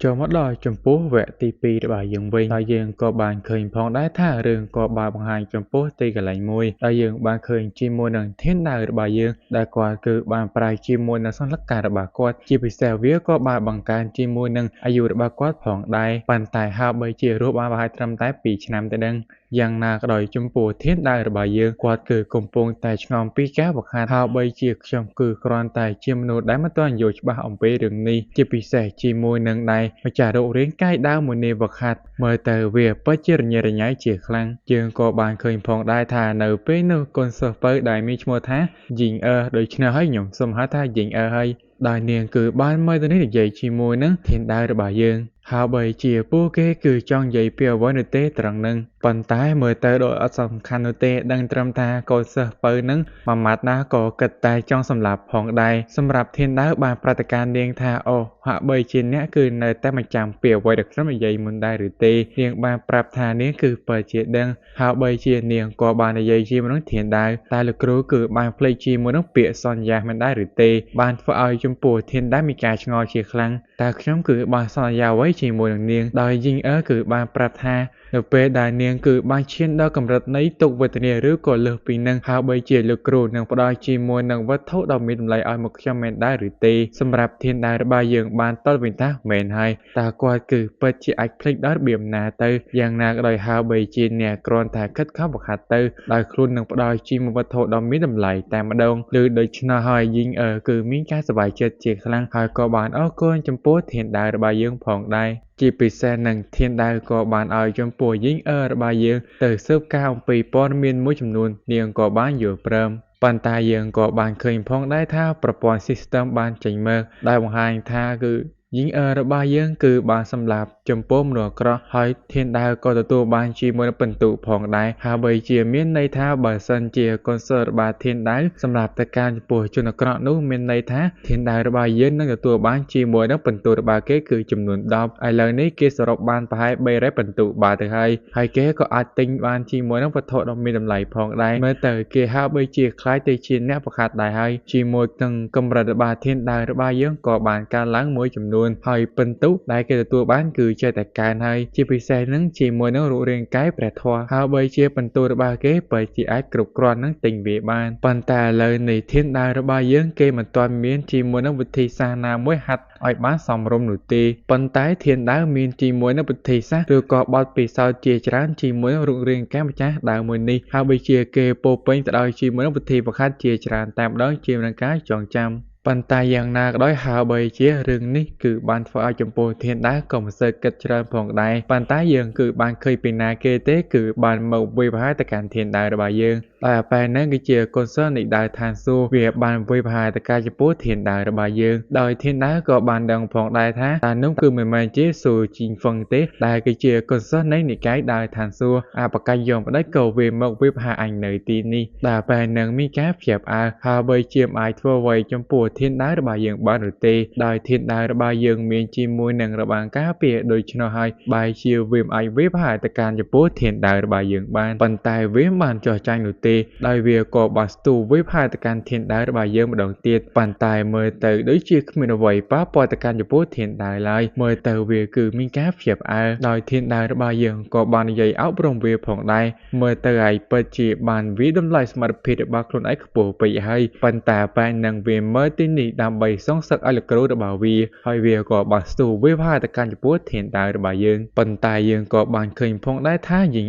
ចូលមកដល់ចំពោះវគ្គទី2របស់យើងវិញហើយយើងក៏បានឃើញផងដែរថារឿងក៏បានបង្ហាញចំពោះទីកន្លែងមួយដែលយើងបានឃើញជាមួយនឹងធានដៅរបស់យើងដែលគាត់គឺបានប្រាយជាមួយនឹងសន្លឹកការរបស់គាត់ជាពិសេសវាក៏បានបង្កើនជាមួយនឹងអាយុរបស់គាត់ផងដែរប៉ុន្តែហើយបីជារស់បានប្រហែលត្រឹមតែ2ឆ្នាំទេដឹងយ៉ាងណាក៏ដោយចំពោះធានដៅរបស់យើងគាត់គឺកំពុងតែឆ្ងល់ពីការបង្ហាត់ហើយបីជាខ្ញុំគឺគ្រាន់តែជាមនុស្សដែលមិនទាន់យល់ច្បាស់អំពីរឿងនេះជាពិសេសជាមួយនឹងដែរម្ចាស់រូបរាងកាយដើមមួយនេះវឹកហាត់មើលទៅវាពិតជារញ៉េរញ៉ៃជាខ្លាំងយើងក៏បានឃើញផងដែរថានៅពេលនោះកូនសិស្សពៅដែលមានឈ្មោះថាយីងដូច្នេះហើយខ្ញុំសូមហៅថាយីងហើយដោយនាងគឺបានមើលទៅនេះនិយាយជាមួយនឹងធានដៅរបស់យើងហើយបីជាពួកគេគឺចង់និយាយពីអ្វីនោះទេត្រង់នឹងប៉ុន្តែមើលទៅដូចអត់សំខាន់នោះទេដឹងត្រឹមថាកូនសិស្សពៅនឹងមួយម៉ាត់ណាក៏គិតតែចង់សម្លាប់ផងដែរសម្រាប់ធានដៅបានប្រតិការនាងថាអូហាក់បីជាអ្នកគឺនៅតែមិនចាំពីអ្វីដែលខ្ញុំនិយាយមុនដែរឬទេនាងបានប្រាប់ថានាងគឺពិតជាដឹងហើយបីជានាងក៏បាននិយាយជាមួយនឹងធានដៅតែលោកគ្រូគឺបានភ្លេចជាមួយនឹងពាក្យសន្យាមិនដែរឬទេបានធ្វើឲ្យចំពោះធានដៅមានការឆ្ងល់ជាខ្លាំងតែខ្ញុំគឺបានសន្យាអ្វីជាមួយនឹងនាងដោយយីងគឺបានប្រាប់ថានៅពេលដែលនាងគឺបានឈានដល់កម្រិតនៃទុក្ខវេទនាឬក៏លើសពីនឹងហើយបីជាលោកគ្រូនឹងផ្ដល់ជាមួយនឹងវត្ថុដ៏មានតម្លៃឲ្យមកខ្ញុំមែនដែរឬទេសម្រាប់ធានដៅរបស់យើងបានតល់វិញថាមែនហើយតើគាត់គឺពិតជាអាចភ្លេចដល់របៀបណាទៅយ៉ាងណាក៏ដោយហើយបីជាអ្នកគ្រាន់តែខិតខំបង្ហាត់ទៅដោយខ្លួននឹងផ្ដល់ជាមួយវត្ថុដ៏មានតម្លៃតែម្ដងឬដូច្នោះហើយយីងគឺមានការសប្បាយចិត្តជាខ្លាំងហើយក៏បានអរគុណចំពោះធានដៅរបស់យើងផងដែរជាពិសេសនឹងធានដៅក៏បានឲ្យចំពោះយីងរបស់យើងទៅស៊ើបការអំពីព័ត៌មានមួយចំនួននាងក៏បានយល់ព្រមប៉ុន្តែយើងក៏បានឃើញផងដែរថាប្រព័ន្ធ system បានចេញមកដែលបង្ហាញថាគឺយីងរបស់យើងគឺបានសម្លាប់ចំពោះមនុស្សអាក្រក់ហើយធានដៅក៏ទទួលបានជាមួយនឹងពិន្ទុផងដែរហើយបីជាមានន័យថាបើសិនជាកូនសិស្សរបស់ធានដៅសម្រាប់ទៅការចំពោះជនអាក្រក់នោះមានន័យថាធានដៅរបស់យើងនឹងទទួលបានជាមួយនឹងពិន្ទុរបស់គេគឺចំនួន10ឥឡូវនេះគេសរុបបានប្រហែល300ពិន្ទុបាទទៅហើយគេក៏អាចទិញបានជាមួយនឹងវត្ថុដ៏មានតម្លៃផងដែរមើលទៅគេហើយបីជាខ្លាចទៅជាអ្នកបង្ហាត់ដែរហើយជាមួយនឹងកម្រិតរបស់ធានដៅរបស់យើងក៏បានកើនឡើងមួយចំនួនហើយពិន្ទុដែលគេទទួលបានគឺចេះតែកើនហើយជាពិសេសនឹងជាមួយនឹងរូបរាងកាយព្រះធម៌ហើយបីជាពិន្ទុរបស់គេពិតជាអាចគ្រប់គ្រាន់នឹងទិញវាបានប៉ុន្តែឥឡូវនេះធានដៅរបស់យើងគេមិនទាន់មានជាមួយនឹងវិធីសាស្ត្រណាមួយហាត់ឲ្យបានសមរម្យនោះទេប៉ុន្តែធានដៅមានជាមួយនឹងវិធីសាស្ត្រឬក៏បទពិសោធន៍ជាច្រើនជាមួយនឹងរូបរាងកាយម្ចាស់ដើមមួយនេះហើយបីជាគេពោពេញទៅដោយជាមួយនឹងវិធីបង្ហាត់ជាច្រើនតែម្ដងជាមួយនឹងការចងចាំប៉ុន្តែយ៉ាងណាក៏ដោយហើយបីជារឿងនេះគឺបានធ្វើឲ្យចំពោះធានដៅក៏មិនសូវគិតច្រើនផងដែរប៉ុន្តែយើងគឺបានឃើញពីណាគេទេគឺបានមកវាយប្រហារទៅកាន់ធានដៅរបស់យើងតែពេលហ្នឹងគឺជាកូនសិស្សនៃដៅឋានសួគ៌វាបានវាយប្រហារទៅកាន់ចំពោះធានដៅរបស់យើងដោយធានដៅក៏បានដឹងផងដែរថាតានោះគឺមិនមែនជាស៊ូជីងហ្វឹងទេដែលគឺជាកូនសិស្សនៃនិកាយដៅឋានសួគ៌អបកាយយមផ្ដេចក៏វាមកវាយប្រហារអញនៅទីនេះដែលពេលហ្នឹងមានការភ្ញាក់ផ្អើលហើយបីជាអាចធ្វើអ្វីចំពោះធានដៅរបស់យើងបានឬទេដោយធានដៅរបស់យើងមានជាមួយនឹងរបាំងការពារដូច្នោះហើយបែរជាវាមិនអាចវាយប្រហារទៅកាន់ចំពោះធានដៅរបស់យើងបានប៉ុន្តែវាមិនបានចោះចាញ់នោះទេដោយវាក៏បានស្ទុះវាយប្រហារទៅកាន់ធានដៅរបស់យើងម្ដងទៀតប៉ុន្តែមើលទៅដូចជាគ្មានអ្វីប៉ះពាល់ទៅកាន់ចំពោះធានដៅឡើយមើលទៅវាគឺមានការភ្ញាក់ផ្អើលដោយធានដៅរបស់យើងក៏បាននិយាយអប់រំវាផងដែរមើលទៅឯងពិតជាបានវាតម្លៃសមត្ថភាពរបស់ខ្លួនឯងខ្ពស់ពេកហើយប៉ុន្តែបែរនឹងវាមើលទីនេះដើម្បីសងសឹកឲ្យលោកគ្រូរបស់វាហើយវាក៏បានស្ទុះវាយប្រហារទៅកាន់ចំពោះធានដៅរបស់យើងប៉ុន្តែយើងក៏បានឃើញផងដែរថាយីង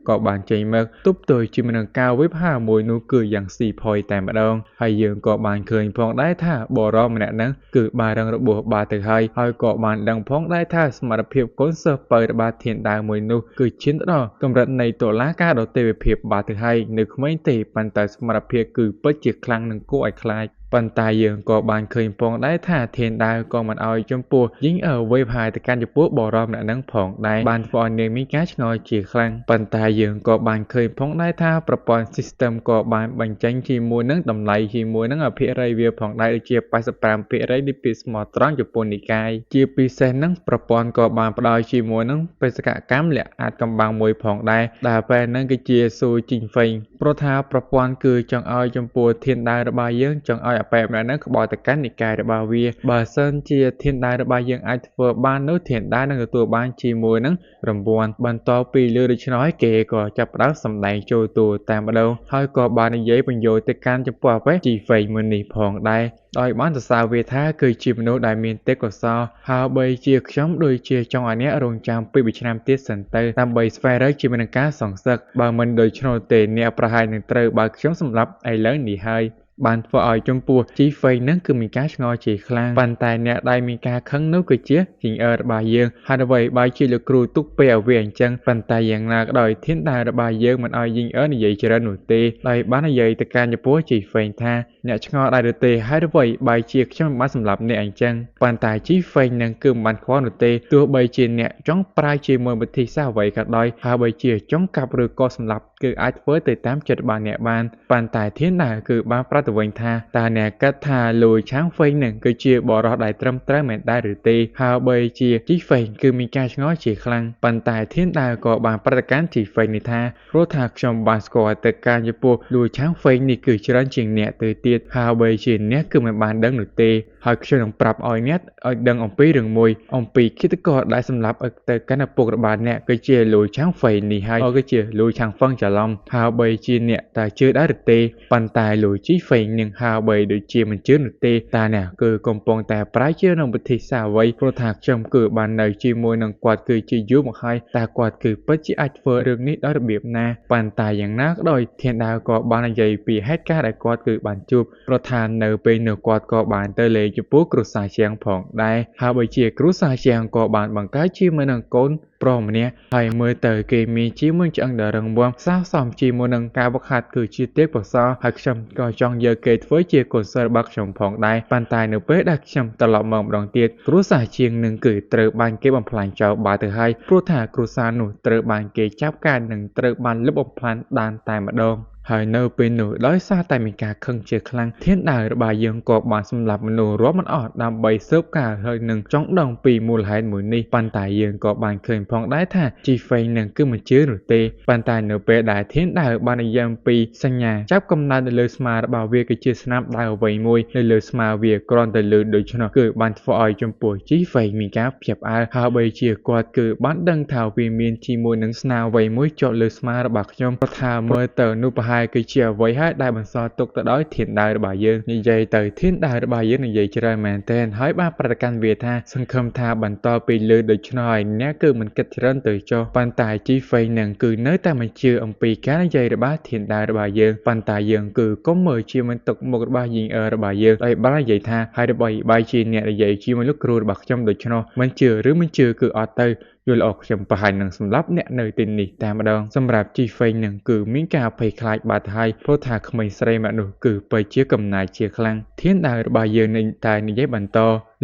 ក៏បានចេញមកទប់ទល់ជាមួយនឹងការវាយប្រហារមួយនោះគឺយ៉ាងស៊ីផុយតែម្ដងហើយយើងក៏បានឃើញផងដែរថាបរិសម្នាក់ហ្នឹងគឺបានរឹងរបួសបាទទៅហើយក៏បានដឹងផងដែរថាសមត្ថភាពកូនសិស្សពៅរបស់ធានដៅមួយនោះគឺឈានទៅដល់កម្រិតនៃតុលាការដ៏ទេវភាពបាទទៅហើយនៅក្មេងទេប៉ុន្តែសមត្ថភាពគឺពិតជាខ្លាំងនិងគួរឲ្យខ្លាចប៉ុន្តែយើងក៏បានឃើញផងដែរថាធានដៅក៏មិនឲ្យចំពោះយីងវាយប្រហារទៅកាន់ចំពោះបរិសម្នាក់ហ្នឹងផងដែរបានធ្វើឲ្យនាងមានការឆ្ងល់ជាខ្លាំងប៉ុន្តែ យើងក៏បានឃើញផងដែរថាប្រព័ន្ធ system ក៏បានបញ្ចេញជាមួយនឹងតម្លៃជាមួយនឹងអភិរ័យវាផងដែរដូចជា 85% នៃពាក្យស្មោះត្រង់ចំពោះនិកាយជាពិសេសនឹងប្រព័ន្ធក៏បានផ្ដល់ជាមួយនឹងបេសកកម្មលក្ខអាចកំបាំងមួយផងដែរដែលពេលហ្នឹងគឺជាស៊ូជីងហ្វេងព្រោះថាប្រព័ន្ធគឺចង់ឲ្យចំពោះធានដែររបស់យើងចង់ឲ្យអបែបហ្នឹងក្បត់ទៅកាន់និកាយរបស់វាបើសិនជាធានដែររបស់យើងអាចធ្វើបាននោះធានដែរនឹងទទួលបានជាមួយនឹងរង្វាន់បន្តពីលើដូច្នោះហើយគេក៏ចាប់ផ្ដើមសម្ដែងចូលតួតែម្ដងហើយក៏បាននិយាយបញ្យោទៅកាន់ចំពោះអបែជីហ្វេងមួយនេះផងដែរដោយបានសរសើរវាថាគឺជាមនុស្សដែលមានទេពកោសល្យហើយបីជាខ្ញុំដូចជាចង់ឲ្យអ្នករងចាំ2ឆ្នាំទៀតសិនទៅដើម្បីស្វែងរកជាមួយនឹងការសងសឹកបើមិនដូច្នោះទេអ្នកប្រហែលនឹងត្រូវបើខ្ញុំសម្លាប់ឥឡូវនេះហើយបានធ្វើឲ្យចំពោះជីហ្វេងនឹងគឺមានការឆ្ងល់ជាខ្លាំងប៉ុន្តែអ្នកដែលមានការខឹងនោះគឺជាជីងអឺរបស់យើងហើយអ្វីបើជាលោកគ្រូទុកពេលឲ្យវាអញ្ចឹងប៉ុន្តែយ៉ាងណាក៏ដោយធានដែររបស់យើងមិនឲ្យជីងអឺនិយាយច្រើននោះទេដោយបាននិយាយទៅកាន់ចំពោះជីហ្វេងថាអ្នកឆ្ងល់ដែរឬទេហើយអ្វីបើជាខ្ញុំមិនបានសម្លាប់អ្នកអញ្ចឹងប៉ុន្តែជីហ្វេងនឹងគឺមិនបានខ្វល់នោះទេទោះបីជាអ្នកចង់ប្រើជាមួយវិធីសាស្ត្រអ្វីក៏ដោយហើយបើជាចង់កាប់ឬក៏សម្លាប់គឺអាចធ្វើទៅតាមចិត្តរបស់អ្នកបានប៉ុន្តែធានដែរគឺបានប្រាប់ទៅវិញថាតើអ្នកគិតថាលួយឆាងហ្វេងនឹងគឺជាបរិសុទ្ធដែលត្រឹមត្រូវមែនដែរឬទេហើយបើជាជីហ្វេងគឺមានការឆ្ងល់ជាខ្លាំងប៉ុន្តែធានដែរក៏បានប្រតិកម្មជីហ្វេងនេះថាព្រោះថាខ្ញុំបានស្គាល់ទៅការចំពោះលួយឆាងហ្វេងនេះគឺច្រើនជាងអ្នកទៅទៀតហើយបើជាអ្នកគឺមិនបានដឹងនោះទេហើយខ្ញុំនឹងប្រាប់ឲ្យអ្នកឲ្យដឹងអំពីរឿងមួយអំពីឃាតករដែលសម្លាប់ទៅកាន់ឪពុករបស់អ្នកគឺជាលួយឆាងហ្វេងនេះហើយគឺជាលួយឆាងហ្វឹងច្រឡំហើយបើជាអ្នកតើជឿដែរឬទេប៉ុន្តែលួយជីហ្វេងនឹងហើយបើដូចជាមិនជឿនោះទេតើអ្នកគឺកំពុងតែប្រាជ្ញាក្នុងវិធីសាស្ត្រអ្វីព្រោះថាខ្ញុំគឺបាននៅជាមួយនឹងគាត់គឺជាយូរមកហើយតើគាត់គឺពិតជាអាចធ្វើរឿងនេះដោយរបៀបណាប៉ុន្តែយ៉ាងណាក៏ដោយធានដែរក៏បាននិយាយពីហេតុការណ៍ដែលគាត់គឺបានជួបព្រោះថានៅពេលនោះគាត់ក៏បានទៅលេងចំពោះគ្រួសារជាងផងដែរហើយបើជាគ្រួសារជាងក៏បានបង្កើតជាមួយនឹងកូនប្រុសម្នាក់ហើយមើលទៅគេមានជាមួយឆ្អឹងដ៏រឹងមាំស័ក្តិសមជាមួយនឹងការវឹកហាត់គឺជាទេពកោសល្យហើយខ្ញុំក៏ចង់យកគេធ្វើជាកូនសិស្សរបស់ខ្ញុំផងដែរប៉ុន្តែនៅពេលដែលខ្ញុំត្រឡប់មកម្ដងទៀតគ្រួសារជាងនឹងគឺត្រូវបានគេបំផ្លាញចោលបាត់ទៅហើយព្រោះថាគ្រួសារនោះត្រូវបានគេចាប់ការនិងត្រូវបានលុបបំផ្លាញដានតែម្ដងហើយនៅពេលនោះដោយសារតែមានការខឹងជាខ្លាំងធានដែររបស់យើងក៏បានសម្លាប់មនុស្សរាប់មិនអស់ដើម្បីស៊ើបការហើយនឹងចង់ដឹងពីមូលហេតុមួយនេះប៉ុន្តែយើងក៏បានឃើញផងដែរថាជីហ្វេងនឹងគឺមិនជឿនោះទេប៉ុន្តែនៅពេលដែលធានដែរបាននិយាយពីសញ្ញាចាប់កំណើតនៅលើស្មារបស់វាគឺជាស្នាមដៃអ្វីមួយនៅលើស្មាវាគ្រាន់តែលើដូច្នោះគឺបានធ្វើឲ្យចំពោះជីហ្វេងមានការភ្ញាក់ផ្អើលហើយបីជាគាត់គឺបានដឹងថាវាមានជាមួយនឹងស្នាអ្វីមួយជាប់លើស្មារបស់ខ្ញុំព្រោះថាមើលទៅនោះប្រហែលគឺជាអ្វីហើយដែលបន្សល់ទុកទៅដោយធានដែររបស់យើងនិយាយទៅធានដែររបស់យើងនិយាយច្រើនមែនទែនហើយបានប្រតិកម្មវាថាសង្ឃឹមថាបន្តពីលើដូច្នោះហើយអ្នកគឺមិនគិតច្រើនទៅចុះប៉ុន្តែជីហ្វេងនឹងគឺនៅតែមិនជឿអំពីការនិយាយរបស់ធានដែររបស់យើងប៉ុន្តែយើងគឺកុំមើលជាមិនទុកមុខរបស់យីងអឺរបស់យើងដោយបាននិយាយថាហើយរបស់បាយជាអ្នកនិយាយជាមួយលោកគ្រូរបស់ខ្ញុំដូច្នោះមិនជឿឬមិនជឿគឺអត់ទៅយល់អស់ខ្ញុំប្រហែលនឹងសម្លាប់អ្នកនៅទីនេះតែម្ដងសម្រាប់ជីហ្វេងនឹងគឺមានការភ័យខ្លាចបាត់ហើយព្រោះថាក្មេងស្រីម្នាក់នោះគឺពិតជាកំណាចជាខ្លាំងធានដែររបស់យើងនឹងតែនិយាយបន្ត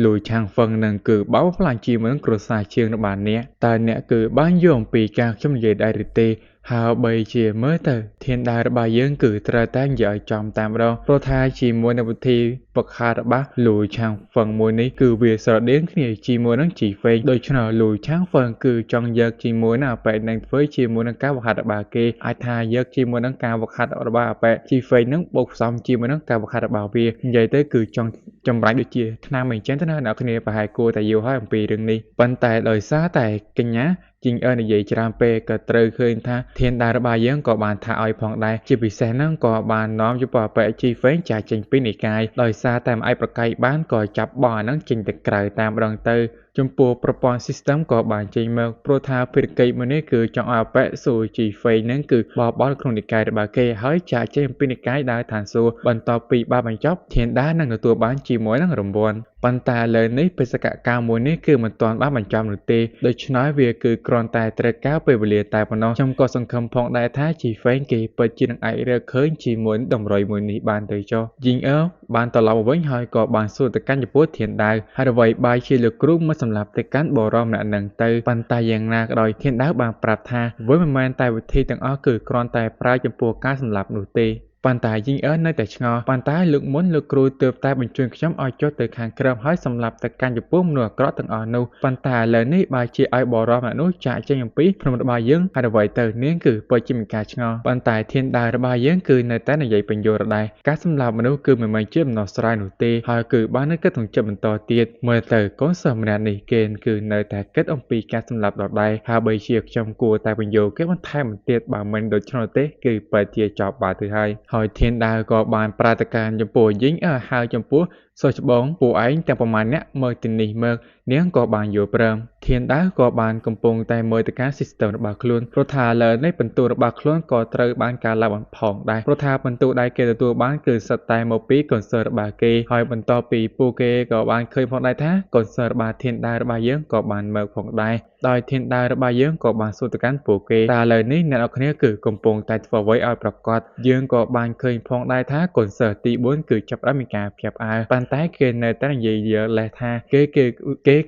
លួយឆាងហ្វឹងនឹងគឺបោកខ្លាចជាមួយនឹងគ្រួសារជាងរបស់អ្នកតើអ្នកគឺបានយល់អំពីការខ្ញុំនិយាយដែរឬទេហើយបីជាមើលទៅធានដែររបស់យើងគឺត្រូវតែនិយាយចំតែម្ដងព្រោះថាជាមួយនឹងវិធីវឹកហាត់របស់លួយឆាងហ្វឹងមួយនេះគឺវាស្រដៀងគ្នាជាមួយនឹងជីហ្វេងដូច្នោះលួយឆាងហ្វឹងគឺចង់យកជាមួយនឹងអាប៉ែនឹងធ្វើជាមួយនឹងការវឹកហាត់របស់គេអាចថាយកជាមួយនឹងការវឹកហាត់របស់អាប៉ែជីហ្វេងនឹងបូកផ្សំជាមួយនឹងការវឹកហាត់របស់វានិយាយទៅគឺចង់ចម្រាញ់ដូចជាថ្នាំអីចឹងទៅណាអ្នកគ្នាប្រហែលគួរតែយល់ហើយអំពីរឿងនេះប៉ុន្តែដោយសារតែកញ្ញាជីងអឺនិយាយច្រើនពេកក៏ត្រូវឃើញថាធានដែររបស់យើងក៏បានថាឲ្យផងដែរជាពិសេសហ្នឹងក៏បាននាំចំពោះប៉ែជីហ្វេងចាចេញពីនិកាយដោយសារតែមិនអាចប្រកែកបានក៏ចាប់បោះអាហ្នឹងចេញទៅក្រៅតាមម្ដងទៅចំពោះប្រព័ន្ធ system ក៏បានចេញមកព្រោះថាភារកិច្ចមួយនេះគឺចង់ឲ្យប៉ែស៊ូជីហ្វេងហ្នឹងគឺបបល់ក្នុងនិកាយរបស់គេហើយចាចេញពីនិកាយដើរឋានសួគ៌បន្ទាប់ពីបានបញ្ចប់ធានដែរនឹងទទួលបានជាមួយនឹងរង្វាន់ប៉ុន្តែលើនេះបេសកកម្មមួយនេះគឺមិនទាន់បានបញ្ចប់នោះទេដូច្នេះវាគឺគ្រាន់តែត្រូវការពេលវេលាតែប៉ុណ្ណោះខ្ញុំក៏សង្ឃឹមផងដែរថាជីហ្វេងគេពិតជានឹងអាចរកឃើញជាមួយតម្រុយមួយនេះបានទៅចុះយីងអឺបានត្រឡប់មកវិញហើយក៏បានសួរទៅកាន់ចំពោះធានដែរហើយអ្វីបាយជាលោកគ្រូមិនសម្ សម្រាប់ទៅកាន់បរិមម្នាក់នឹងទៅប៉ុន្តែយ៉ាងណាក៏ដោយធានដាវបានប្រាប់ថាវាមិនមែនតែវិធីទាំងអស់គឺគ្រាន់តែប្រើចំពោះការសម្លាប់នោះទេប៉ុន្តែយីងអឺនៅតែឆ្ងល់ប៉ុន្តែលោកមុនលោកគ្រូទើបតែបញ្ជូនខ្ញុំឲ្យចុះទៅខាងក្រោមហើយសម្លាប់ទៅកាន់ចំពោះមនុស្សអាក្រក់ទាំងអស់នោះប៉ុន្តែឥឡូវនេះបើជាឲ្យបរិមម្នាក់នោះចាកចេញអំពីភ្នំរបស់យើងហើយអ្វីទៅនាងគឺពិតជាមានការឆ្ងល់ប៉ុន្តែធានដាវរបស់យើងគឺនៅតែនិយាយបញ្យល់ដដែលការសម្លាប់មនុស្សគឺមិនមែនជាដំណោះស្រាយនោះទេហើយគឺបាននៅគិតក្នុងចិត្តបន្តទៀតមើលទៅកូនសិស្សម្នាក់នេះគេគឺនៅតែគិតអំពីការសម្លាប់ដដែលហើយបើជាខ្ញុំគួរតែបញ្យល់គេបន្ថែមទៀតបើមិនដូច្នោះទេគឺពិតជាចប់បាត់ទៅហើយធានដាវក៏បានប្រាថ្នាចំពោះយីងហើយចំពោះសិស្សច្បងពួកឯងទាំងប្រមាណអ្នកមើលទីនេះមើលនាងក៏បានយល់ព្រមធានដាវក៏បានកំពុងតែមើលទៅការ system របស់ខ្លួនព្រោះថាលើនេះបន្ទូរបស់ខ្លួនក៏ត្រូវបានការឡើងបំផុងដែរព្រោះថាបន្ទូដែលគេទទួលបានគឺសិតតែមកពីកុនសឺរបស់គេហើយបន្ទាប់ពីពួកគេក៏បានឃើញផងដែរថាកុនសឺរបស់ធានដាវរបស់យើងក៏បានមើលផងដែរដោយធានដាវរបស់យើងក៏បានសួរទៅកាន់ពួកគេតែឥឡូវនេះអ្នកនរគ្នាគឺកំពុងតែធ្វើអ្វីឲ្យប្រកបយើងក៏បានឃើញផងដែរថាកុនសឺទី4គឺចាប់ផ្ដើមមានការភ្ញាក់ផ្អើលប៉ុន្តែគេនៅតែនិយាយលេសថាគេ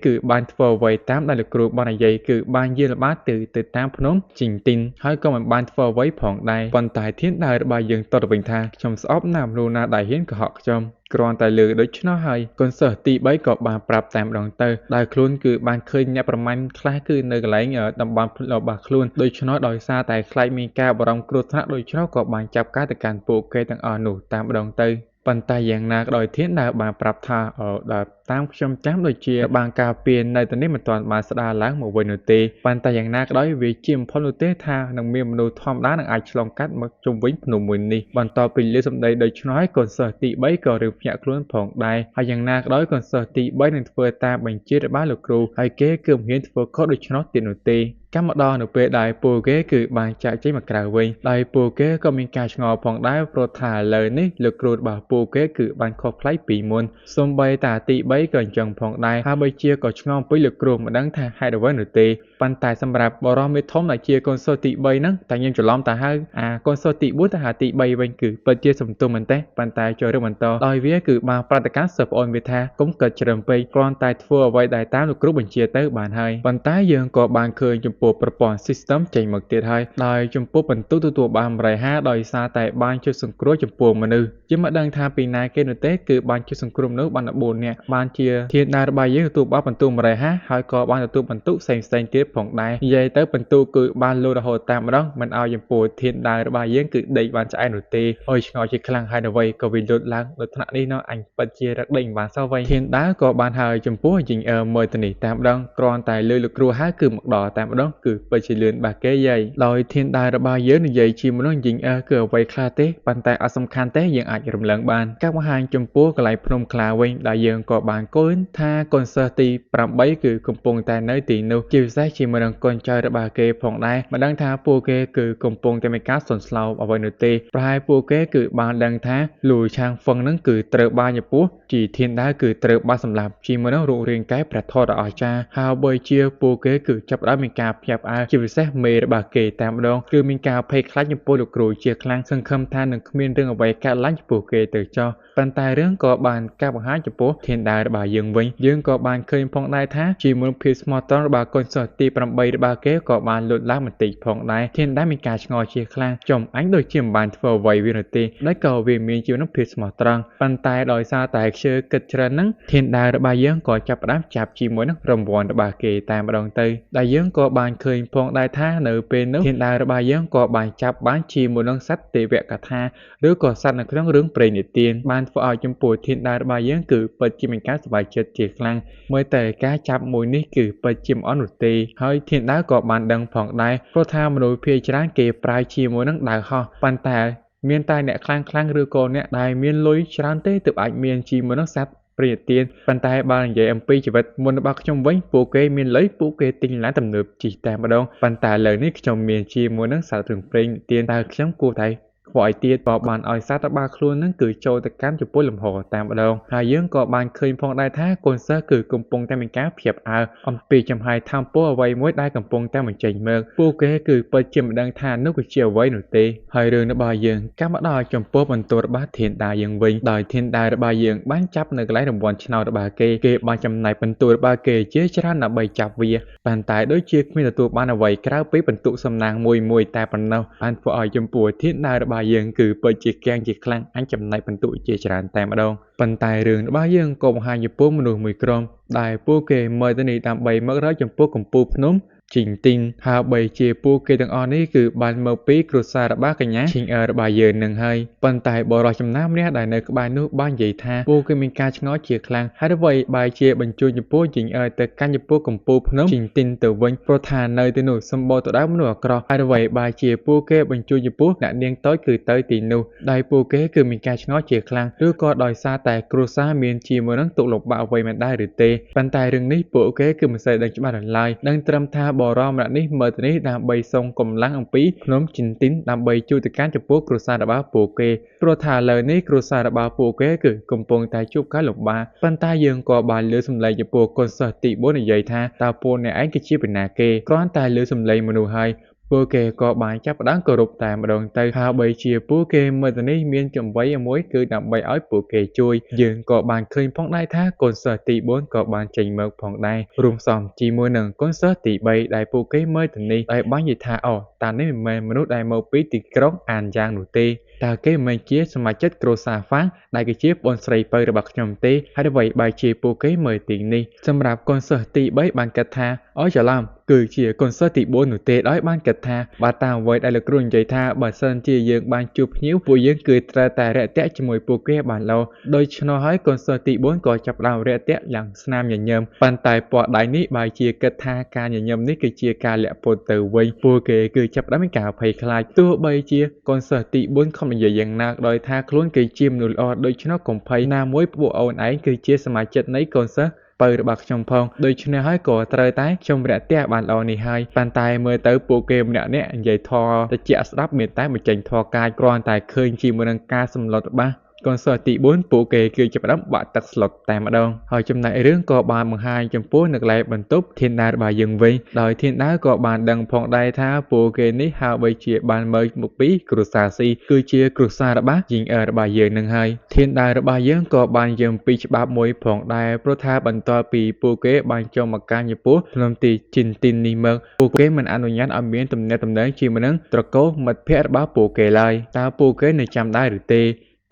គឺបានធ្វើអ្វីតាមដែលលោកគ្រូបាននិយាយគឺបានយាលបាតទៅតាមភ្នំជីងទីនហើយក៏មិនបានធ្វើអ្វីផងដែរប៉ុន្តែធានដាវរបស់យើងតតទៅវិញថាខ្ញុំស្អប់ណាស់មនុស្សណាដែលហ៊ានកុហកខ្ញុំគ្រាន់តែលើដូច្នោះហើយកូនសិស្សទី3ក៏បានប្រាប់តែម្ដងទៅដែលខ្លួនគឺបានឃើញអ្នកប្រមាញ់ខ្លះគឺនៅកន្លែងតំបន់របស់ខ្លួនដូច្នោះដោយសារតែខ្លាចមានការបារម្ភគ្រោះថ្នាក់ដូច្នោះក៏បានចាប់ការទៅកាន់ពួកគេទាំងអស់នោះតាមម្ដងទៅប៉ុន្តែយ៉ាងណាក៏ដោយធានដាវបានប្រាប់ថាដល់តាមខ្ញុំចាំដូចជាបានការពារនៅទីនេះមិនទាន់បានស្ដារឡើងមកវិញនោះទេប៉ុន្តែយ៉ាងណាក៏ដោយវាជាបំផុតនោះទេថានឹងមានមនុស្សធម្មតានឹងអាចឆ្លងកាត់មកជុំវិញភ្នំមួយនេះបន្ទាប់ពីលើសម្ដីដូច្នោះហើយកូនសិស្សទី3ក៏រើភ្ញាក់ខ្លួនផងដែរហើយយ៉ាងណាក៏ដោយកូនសិស្សទី3នឹងធ្វើតាមបញ្ជារបស់លោកគ្រូហើយគេគឺមិនហ៊ានធ្វើខុសដូច្នោះទៀតនោះទេកម្មម្ដងនៅពេលដែលពួកគេគឺបានចាក់ចេញមកក្រៅវិញដោយពួកគេក៏មានការឆ្ងល់ផងដែរព្រោះថាឥឡូវនេះលោកគ្រូរបស់ពួកគេគឺបានខុសប្លែកពីមុនសូម្បីតាទី3ក៏អញ្ចឹងផងដែរហើយបើជាក៏ឆ្ងល់ពីលោកគ្រូមិនដឹងថាហេតុអ្វីនោះទេប៉ុន្តែសម្រាប់បរិមេធំដែលជាកូនសិស្សទី3ហ្នឹងតែខ្ញុំច្រឡំទៅហើយកូនសិស្សទី4ទៅហៅទី3វិញគឺពិតជាសំទុំមែនទេប៉ុន្តែចូលរឿងបន្តដោយវាគឺបានប្រតិកម្មសិស្សប្អូនវាថាកុំកិតជ្រើមពេកគ្រាន់តែធ្វើអ្វីដែលតាមលោកគ្រូបញ្ជាទៅបានហើយប៉ុន្តែយើងក៏បានឃើញចំពោះប្រព័ន្ធ system ចេញមកទៀតហើយដោយចំពោះបន្ទុកទទួលបាន150ដោយសារតែបានជួយសង្គ្រោះចំពោះមនុស្សជាមិនដឹងថាពីណាគេនោះទេគឺបានជួយសង្គ្រោះមនុស្សបាន14នាក់បានជាធានដាវរបស់យើងទទួលបានបន្ទុក150ហើយក៏បានទទួលបន្ទុកផ្សេងៗទៀតផងដែរនិយាយទៅបន្ទុកគឺបានលោរហូតតាមម្ដងមិនឲ្យចំពោះធានដាវរបស់យើងគឺដេកបានឆ្អែតនោះទេអើយឆ្ងល់ជាខ្លាំងហើយអ្វីក៏វាលូតឡើងដល់ថ្នាក់នេះនោះអញពិតជារឹកដេញបានសោះវិញធានដាវក៏បានហើយចំពោះយីងមើលទៅនេះតាមម្ដងគ្រាន់តែលើលោកគ្រូហើយគឺមកដល់តាមម្ដងគឺពិតជាលឿនបាក់គេយាយដោយធានដាវរបស់យើងនិយាយជាមនុស្សយីងគឺអ្វីខ្លះទេប៉ុន្តែអត់សំខាន់ទេយើងអាចរំលឹងបានការបង្ហាញចំពោះកន្លែងភ្នំខ្លាវិញដែលយើងក៏បានឃើញថាកូនសិស្សទី8គឺកំពុងតែនៅទីនោះជាពិសេសជាមួយនឹងកូនចៅរបស់គេផងដែរមិនដឹងថាពួកគេគឺកំពុងតែមានការសន្ស្លោបអ្វីនោះទេប្រហែលពួកគេគឺបានដឹងថាលូឆាងហ្វឹងនឹងគឺត្រូវបានចំពោះជីធានដាវគឺត្រូវបានសម្លាប់ជាមួយនឹងរូបរាងកាយព្រះធម៌ដ៏អស្ចារ្យហើយបើជាពួកគេគឺចាប់ផ្ដើមមានការភ្ញាក់ផ្អើលជាពិសេសមេរបស់គេតាមម្ដងគឺមានការភ័យខ្លាចចំពោះលោកគ្រូជាខ្លាំងសង្ឃឹមថានឹងគ្មានរឿងអ្វីកើតឡើងចំពោះគេទៅចោះប៉ុន្តែរឿងក៏បានការបង្ហាញចំពោះធានដាវរបស់យើងវិញយើងក៏បានឃើញផងដែរថាជាមួយភាពស្មោះត្រង់របស់កូនសិស្សទី8របស់គេក៏បានលូតឡើងបន្តិចផងដែរធានដាវមានការឆ្ងល់ជាខ្លាំងចំអញដូចជាមិនបានធ្វើអ្វីវានោះទេដោយក៏វាមានជានឹងភាពស្មោះត្រង់ប៉ុន្តែដោយសារតែខ្ជិលគិតច្រើនហ្នឹងធានដាវរបស់យើងក៏ចាប់ផ្ដើមចាប់ជាមួយនឹងរង្វាន់របស់គេតែម្ដងទៅដែលយើងក៏បានឃើញផងដែរថានៅពេលនោះធានដាវរបស់យើងក៏បានចាប់បានជាមួយនឹងសត្វទេវកថាឬក៏សត្វនៅក្នុងរឿងព្រេងនិទានបានធ្វើឲ្យចំពោះធានដាវរបស់យើងគឺពិតជាមានការសប្បាយចិត្តជាខ្លាំងមើលតែការចាប់មួយនេះគឺពិតជាមិនអន់នោះទេហើយធានដាវក៏បានដឹងផងដែរព្រោះថាមនុស្សភាគច្រើនគេប្រើជាមួយនឹងដាវហោះប៉ុន្តែមានតែអ្នកខ្លាំងឬក៏អ្នកដែលមានលុយច្រើនទេទើបអាចមានជាមួយនឹងសត្វព្រាយទានប៉ុន្តែបើនិយាយអំពីជីវិតមុនរបស់ខ្ញុំវិញពួកគេមានលុយពួកគេទិញឡានទំនើបជិះតែម្ដងប៉ុន្តែឥឡូវនេះខ្ញុំមានជាមួយនឹងសត្វរឿងព្រេងទានតើខ្ញុំគួរតែ ខ្វល់ទៀតក៏បានឲ្យសាស្ត្របាលខ្លួននឹងគឺចូលទៅកាន់ចំពោះលំហតាមម្ដងហើយយើងក៏បានឃើញផងដែរថាកូនសិស្សគឺកំពុងតែមានការភ្ញាក់ផ្អើលអំពីចំហាយថាមពលអ្វីមួយដែលកំពុងតែបញ្ចេញមកពួកគេគឺពិតជាមិនដឹងថានោះគឺជាអ្វីនោះទេហើយរឿងរបស់យើងកម្មដល់ចំពោះបន្ទូលរបស់ធានតាយើងវិញដោយធានតារបស់យើងបានចាប់នៅកន្លែងរង្វាន់ឆ្នោតរបស់គេបានចំណាយបន្ទូលរបស់គេជាច្រើនដើម្បីចាប់វាប៉ុន្តែដូចជាគ្មានទទួលបានអ្វីក្រៅពីបន្ទុកសំណាងមួយតែប៉ុណ្ណោះបានធ្វើឲ្យចំពោះធានតារបស់យើងគឺពិតជាកាំងជាខ្លាំងអញចំណៃបន្ទុកជាច្រើនតែម្ដងប៉ុន្តែរឿងរបស់យើងក៏បង្ហាញចំពោះមនុស្សមួយក្រុមដែលពួកគេមើលទៅនេះដើម្បីមករកចំពោះកំពូលភ្នំជីងទីងហើយបីជាពួកគេទាំងអស់នេះគឺបានមកពីគ្រួសាររបស់កញ្ញាឈីងអឺរបស់យើងនឹងហើយប៉ុន្តែបរិសុទ្ធចំណាំម្នាក់ដែលនៅក្បែរនោះបាននិយាយថាពួកគេមានការឆ្ងល់ជាខ្លាំងហើយអ្វីបែរជាបញ្ជូនចំពោះជីងអឺទៅកាន់ចំពោះកំពូលភ្នំជីងទីងទៅវិញព្រោះថានៅទីនោះសម្បូរទៅដោយមនុស្សអាក្រក់ហើយអ្វីបែរជាពួកគេបញ្ជូនចំពោះអ្នកនាងតូចគឺទៅទីនោះដែលពួកគេគឺមានការឆ្ងល់ជាខ្លាំងឬក៏ដោយសារតែគ្រួសារមានជាមួយនឹងទុកលំបាកអ្វីមិនដែរឬទេប៉ុន្តែរឿងនេះពួកគេគឺមិនសូវដឹងច្បាស់ឡើយដឹងត្រឹមថាបរិសម្នាក់នេះមើលទៅនេះដើម្បីសុំកម្លាំងអំពីភ្នំជីនទីនដើម្បីជួយទៅកាន់ចំពោះគ្រួសាររបស់ពួកគេព្រោះថាលើនេះគ្រួសាររបស់ពួកគេគឺកំពុងតែជួបការលំបាកប៉ុន្តែយើងក៏បានលើសំឡេងចំពោះកូនសិស្សទី4និយាយថាតើពួកអ្នកឯងគឺជាពីណាគេគ្រាន់តែលើសំឡេងមនុស្សហើយពួកគេក៏បានចាប់ផ្ដើមគោរពតែម្ដងទៅហើយបីជាពួកគេមើលទៅនេះមានចម្បីមួយគឺដើម្បីឲ្យពួកគេជួយយើងក៏បានឃើញផងដែរថាកូនសិស្សទី4ក៏បានចេញមកផងដែររួមផ្សំជាមួយនឹងកូនសិស្សទី3ដែលពួកគេមើលទៅនេះហើយបាននិយាយថាអូតានេះមិនមែនមនុស្សដែលមកពីទីក្រុងអានយ៉ាងនោះទេតើគេមិនជាសមាជិកគ្រួសារហ្វាំងដែលគឺជាប្អូនស្រីពៅរបស់ខ្ញុំទេហើយអ្វីបែរជាពួកគេមើលទីនេះសម្រាប់កូនសិស្សទី3បានគិតថាអូច្រឡំគឺជាកូនសិស្សទី4នោះទេដោយបានគិតថាបើតាមអ្វីដែលលោកគ្រូនិយាយថាបើសិនជាយើងបានជួបភ្ញៀវពួកយើងគឺត្រូវតែរាក់ទាក់ជាមួយពួកគេបានល្អដូច្នោះហើយកូនសិស្សទី4ក៏ចាប់ផ្ដើមរាក់ទាក់យ៉ាងស្នាមញញឹមប៉ុន្តែពណ៌ដៃនេះបែរជាគិតថាការញញឹមនេះគឺជាការលាក់ពុតទៅវិញពួកគេគឺចាប់ផ្ដើមមានការភ័យខ្លាចទោះបីជាកូនសិស្សទី4ខំនិយាយយ៉ាងណាដោយថាខ្លួនគឺជាមនុស្សល្អដូច្នោះកុំភ័យណាមួយពួកអូនឯងគឺជាសមាជិកនៃកូនសិស្សពៅរបស់ខ្ញុំផងដូច្នេះហើយក៏ត្រូវតែខ្ញុំរាក់ទាក់បានល្អនេះហើយប៉ុន្តែមើលទៅពួកគេម្នាក់និយាយធរតិចស្ដាប់មានតែបញ្ចេញធរកាយគ្រាន់តែឃើញជាមួយនឹងការសម្លុតរបស់កូនសិស្សទី4ពួកគេគឺចាប់ផ្ដើមបាក់ទឹកស្លុតតែម្ដងហើយចំណែករឿងក៏បានបង្ហាញចំពោះនៅកន្លែងបន្ទប់ធានតារបស់យើងវិញដោយធានតាក៏បានដឹងផងដែរថាពួកគេនេះហើយបីជាបានមើលមកពីគ្រួសារស៊ីគឺជាគ្រួសាររបស់យីងអឺរបស់យើងនឹងហើយធានតារបស់យើងក៏បានយើងពីច្បាប់មួយផងដែរព្រោះថាបន្ទាប់ពីពួកគេបានចូលមកកាន់ចំពោះភ្នំទីជីនទីននេះមកពួកគេមិនអនុញ្ញាតឲ្យមានទំនាក់ទំនងជាមួយនឹងត្រកូលមិត្តភ័ក្តិរបស់ពួកគេឡើយតើពួកគេនៅចាំដែរឬទេ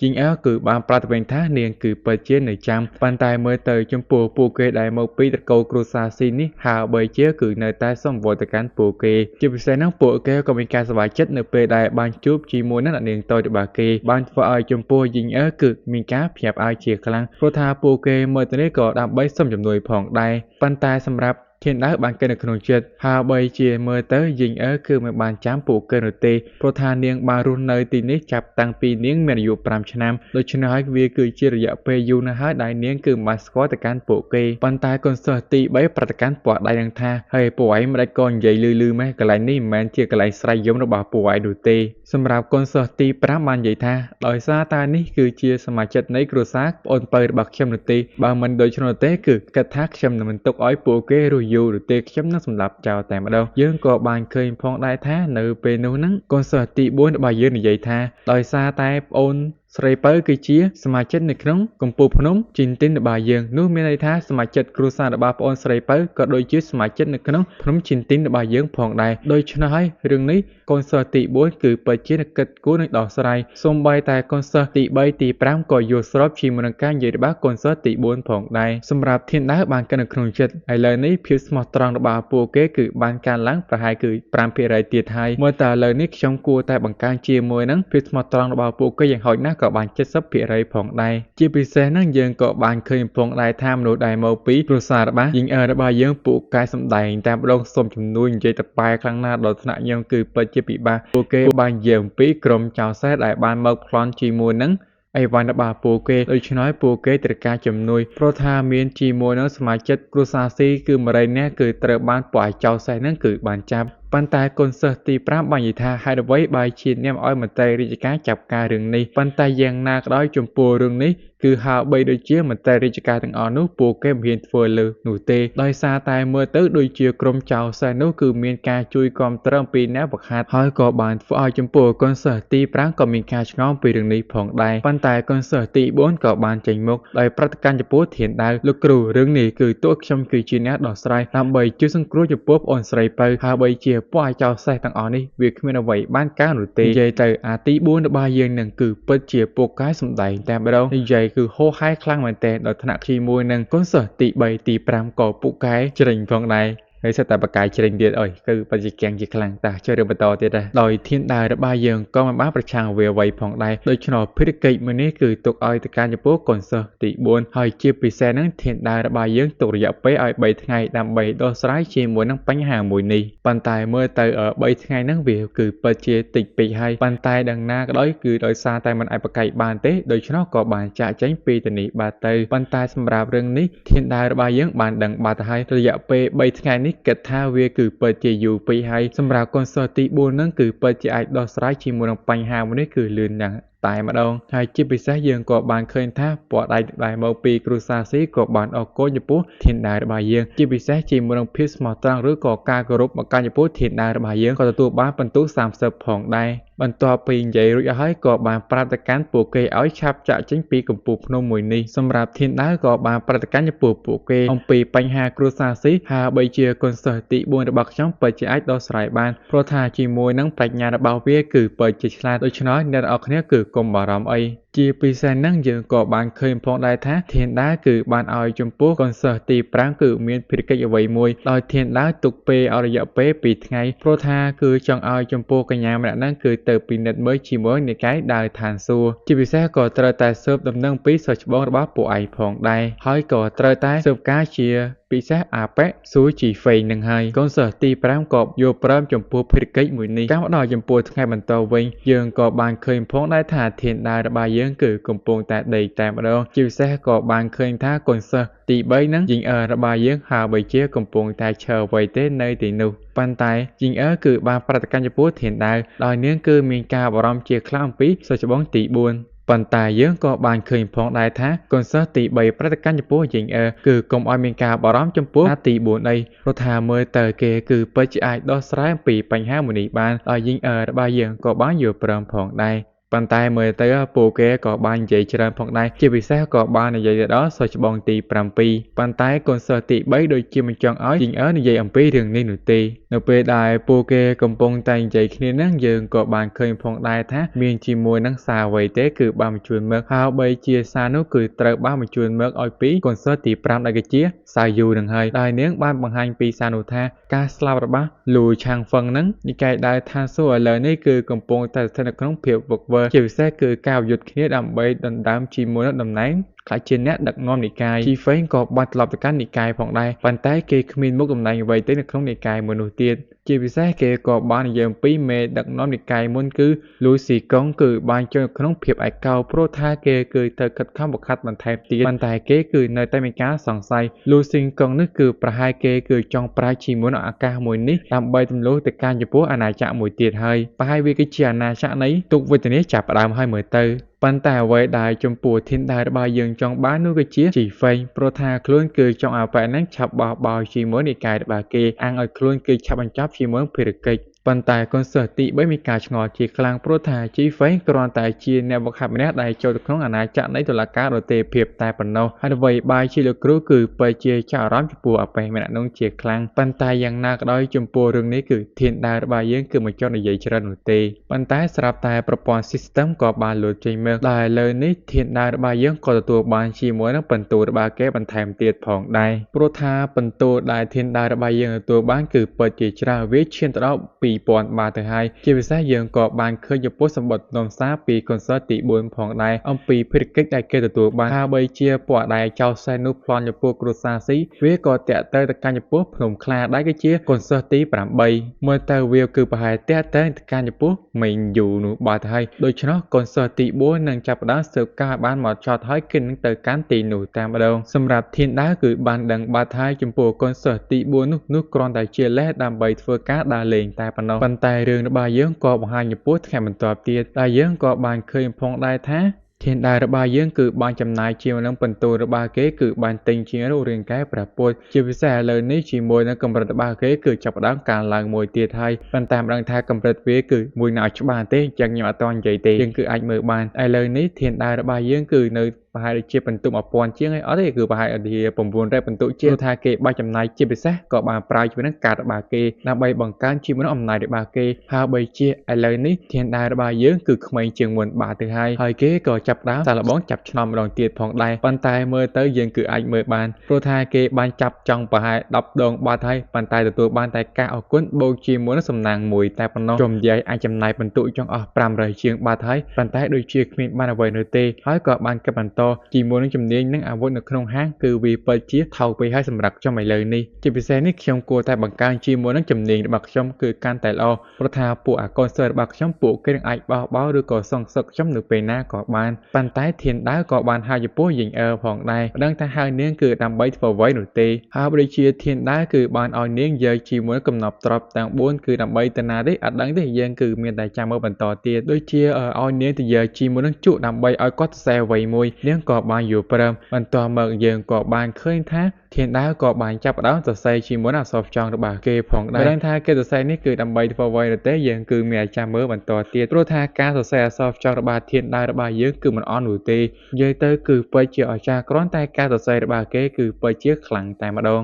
ជីងអើគឺបានប្រតិវិញថានាងគឺពិតជានៅចាំប៉ុន្តែមើលទៅចំពោះពួកគេដែលមកពីត្រកូលគ្រួសារស៊ីនេះហើយបីជាគឺនៅតែសម្បូរទៅកាន់ពួកគេជាពិសេសនោះពួកគេក៏មានការសប្បាយចិត្តនៅពេលដែលបានជួបជាមួយនឹងអ្នកនាងតូចរបស់គេបានធ្វើឲ្យចំពោះជីងអើគឺមានការភ្ញាក់ផ្អើលជាខ្លាំងព្រោះថាពួកគេមើលទៅនេះក៏ដើម្បីសុំជំនួយផងដែរប៉ុន្តែសម្រាប់ធានតាបានគិតនៅក្នុងចិត្តហើយបីជាមើលទៅយីងអើគឺមិនបានចាំពួកគេនោះទេព្រោះថានាងបានរស់នៅទីនេះចាប់តាំងពីនាងមានអាយុ5ឆ្នាំដូច្នេះហើយវាគឺជារយៈពេលយូរណាស់ហើយដែលនាងគឺមិនបានស្គាល់ទៅកាន់ពួកគេប៉ុន្តែកូនសិស្សទី3ប្រតិកម្មពួកដៃនឹងថាហើយពួកឯងមិនដាច់ក៏និយាយលឺម៉េះកន្លែងនេះមិនមែនជាកន្លែងស្រែកយំរបស់ពួកឯងនោះទេសម្រាប់កូនសិស្សទី5បាននិយាយថាដោយសារតែនេះគឺជាសមាជិកនៃគ្រួសារប្អូនពៅរបស់ខ្ញុំនោះទេបើមិនដូច្នោះទេគឺគិតថាខ្ញុំនឹងមិនទុកឲ្យពួកគេរស់យូរឬទេខ្ញុំនឹងសម្លាប់ចោលតែម្ដងយើងក៏បានឃើញផងដែរថានៅពេលនោះហ្នឹងកូនសិស្សទី4របស់យើងនិយាយថាដោយសារតែប្អូនស្រីពៅគឺជាសមាជិកនៅក្នុងកំពូលភ្នំជីនទីនរបស់យើងនោះមានន័យថាសមាជិកគ្រួសាររបស់ប្អូនស្រីពៅក៏ដូចជាសមាជិកនៅក្នុងភ្នំជីនទីនរបស់យើងផងដែរដូច្នេះហើយរឿងនេះកូនសិស្សទី4គឺពិតជាគិតគូរនឹងដោះស្រាយសូម្បីតែកូនសិស្សទី3ទី5ក៏យល់ស្របជាមួយនឹងការនិយាយរបស់កូនសិស្សទី4ផងដែរសម្រាប់ធានតាបានគិតនៅក្នុងចិត្តឥឡូវនេះភាពស្មោះត្រង់របស់ពួកគេគឺបានកើនឡើងប្រហែលគឺ 5% ទៀតហើយមើលតើឥឡូវនេះខ្ញុំគួរតែបង្កើនជាមួយនឹងភាពស្មោះត្រង់របស់ពួកគេយ៉ាងហោចណាស់ក៏បាន 70% ផងដែរជាពិសេសហ្នឹងយើងក៏បានឃើញផងដែរថាមនុស្សដែលមកពីគ្រួសាររបស់យីងអឺរបស់យើងពួកកែសម្ដែងតាមដងសុំជំនួយនិយាយតប៉ែខ្លាំងណាស់ដល់ថ្នាក់ខ្ញុំគឺពិតជាពិបាកពួកគេបាននិយាយអំពីក្រុមចៅសែដែលបានមកប្លន់ជាមួយនឹងអីវ៉ាន់របស់ពួកគេដូច្នេះពួកគេត្រូវការជំនួយព្រោះថាមានជាមួយនឹងសមាជិកគ្រួសារស៊ីគឺ100នាក់គឺត្រូវបានពួកអាចោសេះហ្នឹងគឺបានចាប់ ប៉ុន្តែកូនសិស្សទី5បាននិយាយថាហេតុអ្វីបើជាអ្នកឲ្យមន្ត្រីរាជការចាប់ការរឿងនេះប៉ុន្តែយ៉ាងណាក៏ដោយចំពោះរឿងនេះគឺហាក់បីដូចជាមន្ត្រីរាជការទាំងអស់នោះពួកគេមិនហ៊ានធ្វើលើនោះទេដោយសារតែមើលទៅដូចជាក្រុមចៅសិស្សនោះគឺមានការជួយគាំទ្រអំពីអ្នកបង្ហាត់ហើយក៏បានធ្វើឲ្យចំពោះកូនសិស្សទី5ក៏មានការឆ្ងល់ពីរឿងនេះផងដែរប៉ុន្តែកូនសិស្សទី4ក៏បានចេញមុខដោយប្រតិកម្មចំពោះធានដាវលោកគ្រូរឿងនេះគឺតួខ្ញុំគឺជាអ្នកដោះស្រាយដើម្បីជួយសង្គ្រោះចំពោះប្អូនស្រីពៅហើយបីជាពួកអាចៅសិស្សទាំងអស់នេះវាគ្មានអ្វីបានកើតនោះទេនិយាយទៅអាទី4របស់យើងនឹងគឺពិតជាពូកែសំដែងតែម្ដងនិយាយគឺហូរហែខ្លាំងមែនទែនដល់ថ្នាក់ជាមួយនឹងកូនសិស្សទី3ទី5ក៏ពូកែជ្រិញផងដែរហើយសិតតែបកាយជ្រិញទៀតអើយគឺបច្ចេកជាខ្លាំងតាជួយរឿងបន្តទៀតដែរដោយធានដាវរបស់យើងក៏មិនបានប្រឆាំងវាអ្វីផងដែរដូច្នោះភារកិច្ចមួយនេះគឺទុកឲ្យទៅការចំពោះកូនសិស្សទី4ហើយជាពិសេសនឹងធានដាវរបស់យើងទុករយៈពេលឲ្យ3ថ្ងៃដើម្បីដោះស្រាយជាមួយនឹងបញ្ហាមួយនេះប៉ុន្តែមើលទៅ3ថ្ងៃហ្នឹងវាគឺពិតជាតិចពេកហើយប៉ុន្តែដល់ណាក៏ដោយគឺដោយសារតែមិនអាចបកាយបានទេដូច្នោះក៏បានចាក់ចេញពីទីនេះបាទទៅប៉ុន្តែសម្រាប់រឿងនេះធានដាវរបស់យើងបានដឹងបាត់ទៅហើយរយៈពេល3ថ្ងៃនេះគិតថាវាគឺពិតជាយូរពេកហើយសម្រាប់កូនសិស្សទី4ហ្នឹងគឺពិតជាអាចដោះស្រាយជាមួយនឹងបញ្ហាមួយនេះគឺលឿនណាស់តែម្ដងហើយជាពិសេសយើងក៏បានឃើញថាពណ៌ដៃដែលមកពីគ្រូសាស៊ីក៏បានអរគុណចំពោះធានដាវរបស់យើងជាពិសេសជាមួយនឹងភាពស្មោះត្រង់ឬក៏ការគោរពមកកាន់ចំពោះធានដាវរបស់យើងក៏ទទួលបានពិន្ទុ30ផងដែរបន្ទាប់ពីនិយាយរួចហើយក៏បានប្រាប់ទៅកាន់ពួកគេឲ្យឆាប់ចាក់ចេញពីកំពូលភ្នំមួយនេះសម្រាប់ធានដាវក៏បានប្រាប់ទៅកាន់ចំពោះពួកគេអំពីបញ្ហាគ្រួសារស៊ីហើយបីជាកូនសិស្សទី4របស់ខ្ញុំពិតជាអាចដោះស្រាយបានព្រោះថាជាមួយនឹងប្រាជ្ញារបស់វាគឺពិតជាឆ្លាតដូច្នោះអ្នកនរគ្នាគឺកុំបារម្ភអីជាពិសេសហ្នឹងយើងក៏បានឃើញផងដែរថាធានដាវគឺបានឲ្យចំពោះកូនសិស្សទី5គឺមានភារកិច្ចអ្វីមួយដោយធានដាវទុកពេលអររយៈពេល2ថ្ងៃព្រោះថាគឺចង់ឲ្យចំពោះកញ្ញាម្នាក់ហ្នឹងគឺទៅពិនិត្យមើលជាមួយនិកាយដើរឋានសួគ៌ជាពិសេសក៏ត្រូវតែស៊ើបដំណឹងពីសិស្សច្បងរបស់ពួកឯងផងដែរហើយក៏ត្រូវតែស៊ើបការជាពិសេសអាប៉ែស៊ូជីហ្វេងនឹងហើយកូនសិស្សទី5ក៏យល់ព្រមចំពោះភារកិច្ចមួយនេះតាមដល់ចំពោះថ្ងៃបន្តវិញយើងក៏បានឃើញផងដែរថាធានដាវរបស់យើងគឺកំពុងតែដេកតែម្ដងជាពិសេសក៏បានឃើញថាកូនសិស្សទី3នឹងយីងអឺរបស់យើងហាបីជាកំពុងតែឈរអ្វីទេនៅទីនោះប៉ុន្តែយីងអឺគឺបានប្រតិកម្មចំពោះធានដាវដោយនាងគឺមានការបារម្ភជាខ្លាំងអំពីសិស្សច្បងទី4ប៉ុន្តែយើងក៏បានឃើញផងដែរថាកូនសិស្សទី3ប្រតិកម្មចំពោះយីងអឺគឺកុំឲ្យមានការបារម្ភចំពោះទី4អីព្រោះថាមើលទៅគេគឺពិតជាអាចដោះស្រាយអំពីបញ្ហាមួយនេះបានហើយយីងអឺរបស់យើងក៏បានយល់ព្រមផងដែរប៉ុន្តែមើលទៅពួកគេក៏បាននិយាយច្រើនផងដែរជាពិសេសក៏បាននិយាយទៅដល់សិស្សច្បងទី7ប៉ុន្តែកូនសិស្សទី3ដូចជាមិនចង់ឲ្យយីងអឺនិយាយអំពីរឿងនេះនោះទេនៅពេលដែលពួកគេកំពុងតែនិយាយគ្នាហ្នឹងយើងក៏បានឃើញផងដែរថាមានជាមួយនឹងសារអ្វីទេគឺបានបញ្ជូនមកហើយបីជាសារនោះគឺត្រូវបានបញ្ជូនមកឲ្យពីកូនសិស្សទី5ដែលគេជាសាយូនឹងហើយដោយនាងបានបង្ហាញពីសារនោះថាការស្លាប់របស់លូឆាងហ្វឹងហ្នឹងនិកាយដើរឋានសួគ៌ឥឡូវនេះគឺកំពុងតែស្ថិតនៅក្នុងភាពវឹកវរជាពិសេសគឺការយុទ្ធគ្នាដើម្បីដណ្ដើមជាមួយនឹងតំណែងខ្លាចជាអ្នកដឹកនាំនិកាយជីហ្វេងក៏បានត្រឡប់ទៅកាន់និកាយផងដែរប៉ុន្តែគេគ្មានមុខតំណែងអ្វីទេនៅក្នុងនិកាយមួយនោះទៀតជាពិសេសគេក៏បាននិយាយអំពីមេដឹកនាំនិកាយមុនគឺលូស៊ីកុងគឺបានចូលក្នុងភាពឯកោព្រោះថាគេគឺទៅខិតខំបង្ខាត់បន្ថែមទៀតប៉ុន្តែគេគឺនៅតែមានការសង្ស័យលូស៊ីកុងនេះគឺប្រហែលគេគឺចង់ប្រាជ្ញជាមួយនឹងអាកាសមួយនេះដើម្បីទម្លុះទៅកាន់ចំពោះអាណាចក្រមួយទៀតហើយប្រហែលវាគឺជាអាណាចក្រនៃទុកវេទនាចាប់ផ្ដើមហើយមើលទៅប៉ុន្តែអ្វីដែលចំពោះធានដាវរបស់យើងចង់បាននោះគឺជាជីហ្វេងព្រោះថាខ្លួនគឺចង់ឲ្យប៉ែហ្នឹងឆាប់បោះបោជាមួយនិកាយរបស់គេអាងឲ្យខ្លួនគឺឆាប់បញ្ចប់ជាមួយភារកិច្ចប៉ុន្តែកូនសិស្សទី3មានការឆ្ងល់ជាខ្លាំងព្រោះថាជីហ្វេងគ្រាន់តែជាអ្នកបង្ហាត់ម្នាក់ដែលចូលទៅក្នុងអាណាចក្រនៃតុលាការរទេភាពតែប៉ុណ្ណោះហើយអ្វីបាយជាលោកគ្រូគឺពិតជាចាប់អារម្មណ៍ចំពោះអាប៉ែម្នាក់នោះជាខ្លាំងប៉ុន្តែយ៉ាងណាក៏ដោយចំពោះរឿងនេះគឺធានដាវរបស់យើងគឺមិនចង់និយាយច្រើននោះទេប៉ុន្តែស្រាប់តែប្រព័ន្ធ system ក៏បានលោតចេញមកដែលលើនេះធានដាវរបស់យើងក៏ទទួលបានជាមួយនឹងពិន្ទុរបស់គេបន្ថែមទៀតផងដែរព្រោះថាពិន្ទុដែលធានដាវរបស់យើងទទួលបានគឺពិតជាច្រើនវាឈានទៅដល់ 2000 បានទៅហើយជាពិសេសយើងក៏បានឃើញចំពោះសម្បត្តិនំសារពីកុនសឺតទី4ផងដែរអំពីភារកិច្ចដែលគេទទួលបានហើយបីជាពណ៌ដែលចៅសែននោះប្លន់ចំពោះគ្រួសារស៊ីវាក៏តាក់ទងទៅកាន់ចំពោះភ្នំខ្លាដែលគឺជាកុនសឺតទី8មើលទៅវាគឺប្រហែលតាក់ទងទៅកាន់ចំពោះមេងយូនោះបាទហើយដូច្នោះកុនសឺតទី4នឹងចាប់ផ្ដើមស៊ើបការបានមកចត់ហើយគេនឹងទៅកាន់ទីនោះតែម្ដងសម្រាប់ធានដាវគឺបានដឹងបាទហើយចំពោះកុនសឺតទី4នោះគ្រាន់តែជាលេសដើម្បីធ្វើការដើរលេងតែប៉ុណ្ណោះប៉ុន្តែរឿងរបស់យើងក៏បង្ហាញចំពោះថ្ងៃបន្ទាប់ទៀតដែលយើងក៏បានឃើញផងដែរថាធានដាវរបស់យើងគឺបានចំណាយជាមួយនឹងបន្ទូលរបស់គេគឺបានទិញជារូបរាងកាយព្រះពុទ្ធជាពិសេសឥឡូវនេះជាមួយនឹងកម្រិតរបស់គេគឺចាប់ផ្ដើមកើនឡើងមួយទៀតហើយប៉ុន្តែមិនដឹងថាកម្រិតវាគឺមួយណាច្បាស់ទេចឹងខ្ញុំអត់ទាន់និយាយទេយើងគឺអាចមើលបានឥឡូវនេះធានដាវរបស់យើងគឺនៅប្រហែលជាបន្ទុក 1000 ជាងហើយអត់ទេគឺប្រហែលជា 900 បន្ទុកជាងថាគេបាច់ចំណាយជាពិសេសក៏បានប្រើជាមួយនឹងកាតរបស់គេដើម្បីបង្កើនជាមួយនឹងអំណាចរបស់គេហើយបីជាឥឡូវនេះធានដាវរបស់យើងគឺក្មេងជាងមុនបាទទៅហើយគេក៏ចាប់ដើមសាឡបងចាប់ឆ្នោតម្ដងទៀតផងដែរប៉ុន្តែមើលទៅយើងគឺអាចមើលបានព្រោះថាគេបានចាប់ចង់ប្រហែល10ដងបាទហើយប៉ុន្តែទទួលបានតែការអរគុណបូកជាមួយនឹងសំណាងមួយតែប៉ុណ្ណោះចំយាយអាចចំណាយបន្ទុកចង់អស់500ជាងបាទហើយប៉ុន្តែដូចជាគ្មានបានអ្វីនោះទេហើយក៏បានកាត់បន្តជាមួយនឹងជំនាញនិងអាវុធនៅក្នុងហាងគឺវាពិតជាថោកពេកហើយសម្រាប់ខ្ញុំឥឡូវនេះជាពិសេសនេះខ្ញុំគួរតែបង្កើនជាមួយនឹងជំនាញរបស់ខ្ញុំគឺកាន់តែល្អព្រោះថាពួកអាកុនសឺតរបស់ខ្ញុំពួកគេនឹងអាចបោះបោឬក៏សងសឹកខ្ញុំនៅពេលណាក៏បានប៉ុន្តែធានដាវក៏បានហៅចំពោះយីងអឺផងដែរមិនដឹងថាហៅនាងគឺដើម្បីធ្វើអ្វីនោះទេហើយដូចជាធានដាវគឺបានឲ្យនាងយកជាមួយកំណប់ទ្រព្យទាំង4គឺដើម្បីទៅណាទេអត់ដឹងទេយើងគឺមានតែចាំមើលបន្តទៀតដូចជាឲ្យនាងទៅយកជាមួយនឹងជក់ដើម្បីឲ្យគាត់សរសេរអ្វីមួយនាងក៏បានយល់ព្រមបន្ទាប់មកយើងក៏បានឃើញថាធានដាវក៏បានចាប់ផ្ដើមសរសេរជាមួយនឹងអក្សរចងរបស់គេផងដែរមិនដឹងថាគេសរសេរនេះគឺដើម្បីធ្វើអ្វីនោះទេយើងគឺមានតែចាំមើលបន្តទៀតព្រោះថាការសរសេរអក្សរចងរបស់ធានដាវរបស់យើងគឺមិនអន់នោះទេនិយាយទៅគឺពិតជាអស្ចារ្យគ្រាន់តែការសរសេររបស់គេគឺពិតជាខ្លាំងតែម្ដង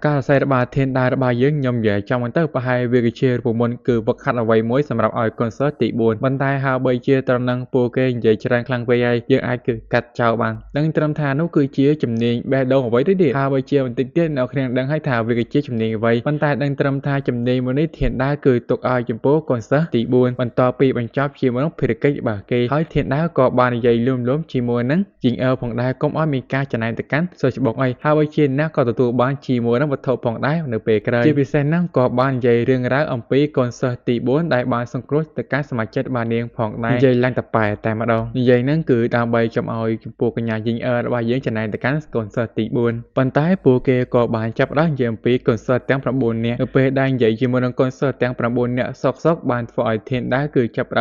ការសរសេររបស់ធានដាវរបស់យើងខ្ញុំនិយាយចាំមិនទៅប្រហែលវាគឺជារូបមន្តគឺវឹកហាត់អ្វីមួយសម្រាប់ឲ្យកុនសឺតទី4ប៉ុន្តែហើយបីជាត្រឹមនឹងពួកគេនិយាយច្រើនខ្លាំងពេកហើយយើងអាចគឺកាត់ចោលបានដឹងត្រឹមថានោះគឺជាជំនាញបេះដូងអ្វីទេហើយបើជាបន្តិចទៀតអ្នកគ្នាដឹងហើយថាវាគឺជាជំនាញអ្វីប៉ុន្តែដឹងត្រឹមថាជំនាញមួយនេះធានដាវគឺទុកឲ្យចំពោះកុនសឺតទី4បន្ទាប់ពីបញ្ចប់ជាមួយនឹងភារកិច្ចរបស់គេហើយធានដាវក៏បាននិយាយលួមជាមួយនឹងជីងអឺផងដែរកុំឲ្យមានការចំណាយទៅកាន់សិស្សច្បងអីហើយបើជាអ្នកក៏ទទួលបានជាមួយនឹងវត្ថុផងដែរនៅពេលក្រោយជាពិសេសហ្នឹងក៏បាននិយាយរឿងរ៉ាវអំពីកុនសឺតទី4ដែលបានសង្គ្រោះទៅកាន់សមាជិករបស់នាងផងដែរនិយាយឡើងតែប៉ែតែម្ដងនិយាយហ្នឹងគឺដើម្បីចំឲ្យចំពោះកញ្ញាជីងអឺរបស់យើងចំណាយទៅកាន់កុនសឺតទី4ប៉ុន្តែពួកគេក៏បានចាប់ផ្ដើមនិយាយអំពីកុនសឺតទាំង9នាក់នៅពេលដែលនិយាយជាមួយនឹងកុនសឺតទាំង9នាក់សុកបានធ្វើឲ្យធានដាវគឺចាប់ផ្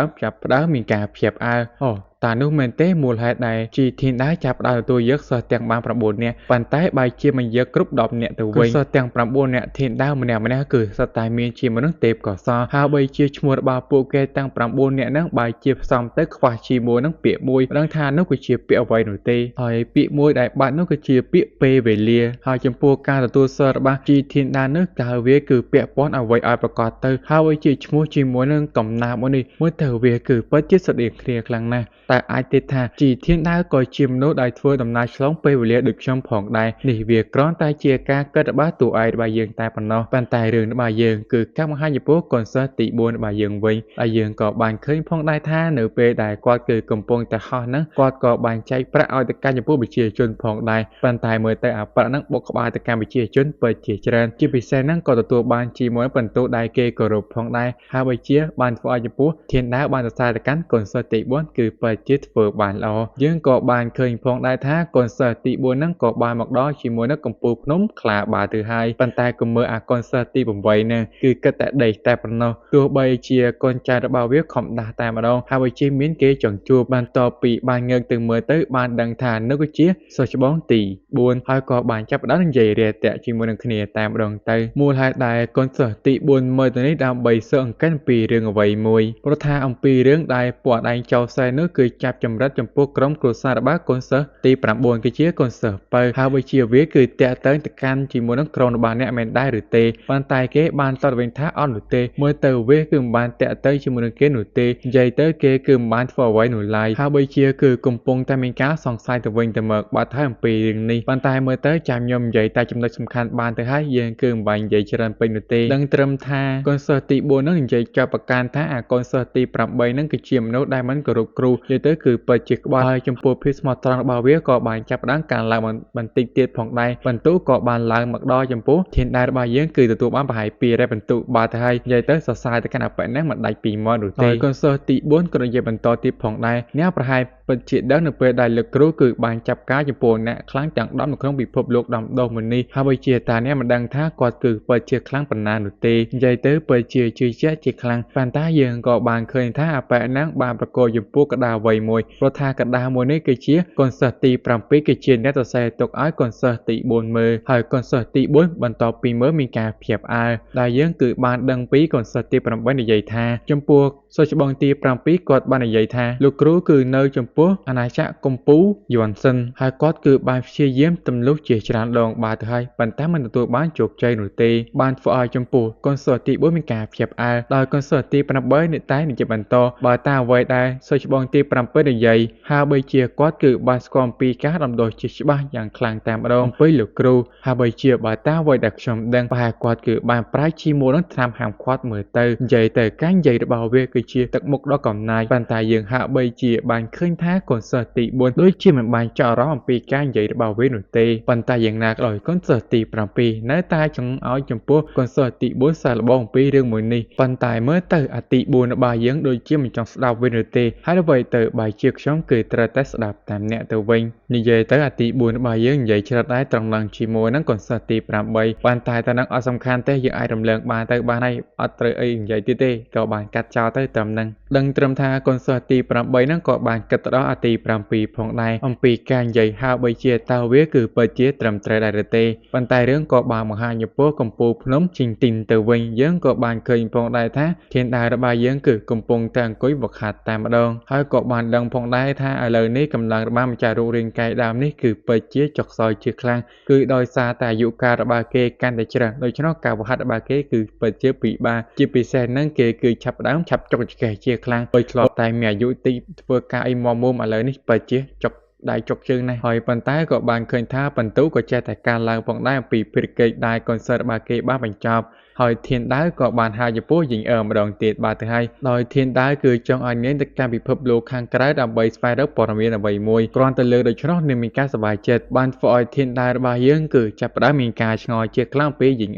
ដើមមានការភ្ញាក់ផ្អើលតានោះមែនទេមូលហេតុដែលជីធានដែរចាប់ផ្ដើមទទួលយកសិស្សទាំងបាន9នាក់ប៉ុន្តែបែរជាមិនយកគ្រប់10នាក់ទៅវិញសិស្សទាំង9នាក់ធានដែរម្នាក់គឺសិតតែមានជាមនុស្សទេពកោសល្យហើយបីជាឈ្មោះរបស់ពួកគេទាំង9នាក់ហ្នឹងបែរជាផ្សំទៅខ្វះជាមួយនឹងពាក្យមួយមិនដឹងថានោះគឺជាពាក្យអ្វីនោះទេហើយពាក្យមួយដែលបាត់នោះគឺជាពាក្យពេលវេលាហើយចំពោះការទទួលសិស្សរបស់ជីធានដែរនោះតើវាគឺពាក់ព័ន្ធអ្វីឲ្យប្រកាសទៅហើយបីជាឈ្មោះជាមួយនឹងកំណាព្យមួយនេះមើលទៅវាគឺពិតជាស្តីគ្នាខ្លាំងណាស់តែអាចទេថាជីធានដាវក៏ជាមនុស្សដែលធ្វើដំណើរឆ្លងពេលវេលាដូចខ្ញុំផងដែរនេះវាគ្រាន់តែជាការគិតរបស់តួឯករបស់យើងតែប៉ុណ្ណោះប៉ុន្តែរឿងរបស់យើងគឺការបង្ហាញចំពោះកុនសឺតទី4របស់យើងវិញហើយយើងក៏បានឃើញផងដែរថានៅពេលដែលគាត់គឺកំពុងតែហោះហ្នឹងគាត់ក៏បានចែកប្រាក់ឲ្យទៅកាន់ចំពោះប្រជាជនផងដែរប៉ុន្តែមើលទៅអាប្រាក់ហ្នឹងបុកក្បាលទៅកាន់ប្រជាជនពិតជាច្រើនជាពិសេសហ្នឹងក៏ទទួលបានជាមួយបន្ទូដែលគេគោរពផងដែរហើយបើជាបានធ្វើឲ្យចំពោះធានដាវបានសរសើរទៅកាន់កុនសឺតទី4គឺពិតជាធ្វើបានល្អយើងក៏បានឃើញផងដែរថាកុនសឺតទី4ហ្នឹងក៏បានមកដល់ជាមួយនឹងកំពូលភ្នំខ្លាបាទៅហើយប៉ុន្តែក៏មើលអាកុនសឺតទី8ហ្នឹងគឺគិតតែដេកតែប៉ុណ្ណោះទោះបីជាកូនចៅរបស់វាខំដាស់តែម្ដងហើយបើជាមានគេចង់ជួបបានតពីបានងើកទៅមើលទៅបានដឹងថានោះគឺជាសិស្សច្បងទី4ហើយក៏បានចាប់ផ្ដើមនិយាយរាក់ទាក់ជាមួយនឹងគ្នាតែម្ដងទៅមូលហេតុដែលកូនសិស្សទី4មើលទៅនេះដើម្បីស៊ើបអង្កេតពីរឿងអ្វីមួយព្រោះថាអំពីរឿងដែលពួកឯងចោលសែននោះគឺ ចាប់ចម្រិតចំពោះក្រុមគ្រួសាររបស់កូនសិស្សទី9គឺជាកូនសិស្សបើហើយបើជាវាគឺតាក់ទងទៅកាន់ជាមួយនឹងក្រុមរបស់អ្នកមែនដែរឬទេប៉ុន្តែគេបានតបវិញថាអត់នោះទេមើលទៅវាគឺមិនបានតាក់ទងជាមួយនឹងគេនោះទេនិយាយទៅគេគឺមិនបានធ្វើអ្វីនោះឡើយហើយបើជាគឺកំពុងតែមានការសង្ស័យទៅវិញទៅមកបាត់ហើយអំពីរឿងនេះប៉ុន្តែមើលទៅចាំខ្ញុំនិយាយតែចំណុចសំខាន់បានទៅហើយយើងគឺមិនបាញ់និយាយច្រើនពេកនោះទេដឹងត្រឹមថាកូនសិស្សទី4នឹងនិយាយចាប់ប្រកាន់ថាអាកូនសិស្សទី8នឹងគឺជាមនុស្សដែលមិនគោរពគ្រូនិយាយទៅគឺពិតជាក្បត់ហើយចំពោះភាពស្មោះត្រង់របស់វាក៏បានចាប់ផ្ដើមការឡើងបន្តិចទៀតផងដែរបន្ទូក៏បានឡើងមកដល់ចំពោះធានដែររបស់យើងគឺទទួលបានប្រហែល200បន្ទូបាទទៅហើយនិយាយទៅសរសើរទៅកាន់អបិហ្នឹងមិនដាច់ពីមាត់នោះទេកូនសិស្សទី4ក៏និយាយបន្តទៀតផងដែរអ្នកប្រហែលពិតជាដឹងនៅពេលដែលលោកគ្រូគឺបានចាប់ការចំពោះអ្នកខ្លាំងទាំង10នៅក្នុងពិភពលោកដំដុះមួយនេះហើយបើជាតាអ្នកមិនដឹងថាគាត់គឺពិតជាខ្លាំងប៉ុណ្ណានោះទេនិយាយទៅពិតជាជឿជាក់ជាខ្លាំងប៉ុន្តែយើងក៏បានឃើញថាអបិហ្នឹងបានប្រកល់ចំពោះកដាវ័យមួយព្រោះថាកដាមួយនេះគឺជាកូនសិស្សទី7គឺជាអ្នកសរសេរទុកឲ្យកូនសិស្សទី4មើលហើយកូនសិស្សទី4បន្ទាប់ពីមើលមានការភ្ញាក់ផ្អើលដែលយើងគឺបានដឹងពីកូនសិស្សទី8និយាយថាចំពោះសិស្សច្បងទី7គាត់បាននិយាយថាលោកគ្រូគឺនៅចំពោះអាណាចក្រកំពូលយួនសិនហើយគាត់គឺបានព្យាយាមទម្លុះជាច្រើនដងបាទទៅហើយប៉ុន្តែមិនទទួលបានជោគជ័យនោះទេបានធ្វើឲ្យចំពោះកូនសិស្សទី4មានការភ្ញាក់ផ្អើលដោយកូនសិស្សទី8នេះតែនិយាយបន្តបើតាអ្វីដែលសិស្សច្បងទី7និយាយហើយបើជាគាត់គឺបានស្គាល់អំពីការដំដុះជាច្បាស់យ៉ាងខ្លាំងតែម្ដងអំពីលោកគ្រូហើយបើជាបើតាអ្វីដែលខ្ញុំដឹងប្រហែលគាត់គឺបានប្រាជ្ញជាមួយនឹងថ្នាំហាមឃាត់មើលទៅនិយាយទៅការនិយាយរបស់វាគឺជាទឹកមុខដ៏កំណាចប៉ុន្តែយើងហាក់បីជាបានឃើញថាកូនសិស្សទី4ដូចជាមិនបានចោទរំអំពីការនិយាយរបស់វានោះទេប៉ុន្តែយ៉ាងណាក៏ដោយកូនសិស្សទី7នៅតែចង់ឲ្យចំពោះកូនសិស្សទី4សាកល្បងអំពីរឿងមួយនេះប៉ុន្តែមើលទៅអាទី4របស់យើងដូចជាមិនចង់ស្ដាប់វិញនោះទេហើយអ្វីទៅបើជាខ្ញុំគឺត្រូវតែស្ដាប់តាមអ្នកទៅវិញនិយាយទៅអាទី4របស់យើងនិយាយច្រើនដែរត្រង់នឹងជាមួយនឹងកូនសិស្សទី8ប៉ុន្តែតែនឹងអត់សំខាន់ទេយើងអាចរំលឹកបានទៅបានហើយអត់ត្រូវអីនិយាយទៀតទេក៏បានកាត់ចោលទៅត្រឹមនឹងដឹងត្រឹមថាកូនសិស្សទី8ហ្នឹងក៏បានគិតទៅដល់អាទី7ផងដែរអំពីការនិយាយហើយបើជាតើវាគឺពិតជាត្រឹមត្រូវដែរឬទេប៉ុន្តែរឿងក៏បានបង្ហាញចំពោះកំពូលភ្នំជីងទីនទៅវិញយើងក៏បានឃើញផងដែរថាធានដែររបស់យើងគឺកំពុងតែអង្គុយវឹកហាត់តែម្ដងហើយក៏បានដឹងផងដែរថាឥឡូវនេះកម្លាំងរបស់ម្ចាស់រូបរាងកាយដើមនេះគឺពិតជាចុះខ្សោយជាខ្លាំងគឺដោយសារតែអាយុកាលរបស់គេកាន់តែច្រើនដូច្នោះការវឹកហាត់របស់គេគឺពិតជាពិបាកជាពិសេសហ្នឹងគេគឺឆាប់ដើមឆាប់ចុកចង្កេះជាខ្លាំងដោយធ្លាប់តែមានអាយុតិចធ្វើការអីមុំឥឡូវនេះពិតជាចុកដៃចុកជើងណាស់ហើយប៉ុន្តែក៏បានឃើញថាបន្ទូក៏ចេះតែការឡើងផងដែរអំពីភារកិច្ចដែលកូនសិស្សរបស់គេបានបញ្ចប់ហើយធានដាវក៏បានហៅចំពោះយីងម្ដងទៀតបាទទៅហើយដោយធានដាវគឺចង់ឲ្យនាងទៅកាន់ពិភពលោកខាងក្រៅដើម្បីស្វែងរកព័ត៌មានអ្វីមួយគ្រាន់តែលើដូច្នោះនាងមានការសប្បាយចិត្តបានធ្វើឲ្យធានដាវរបស់យើងគឺចាប់ផ្ដើមមានការឆ្ងល់ជាខ្លាំងពីយីង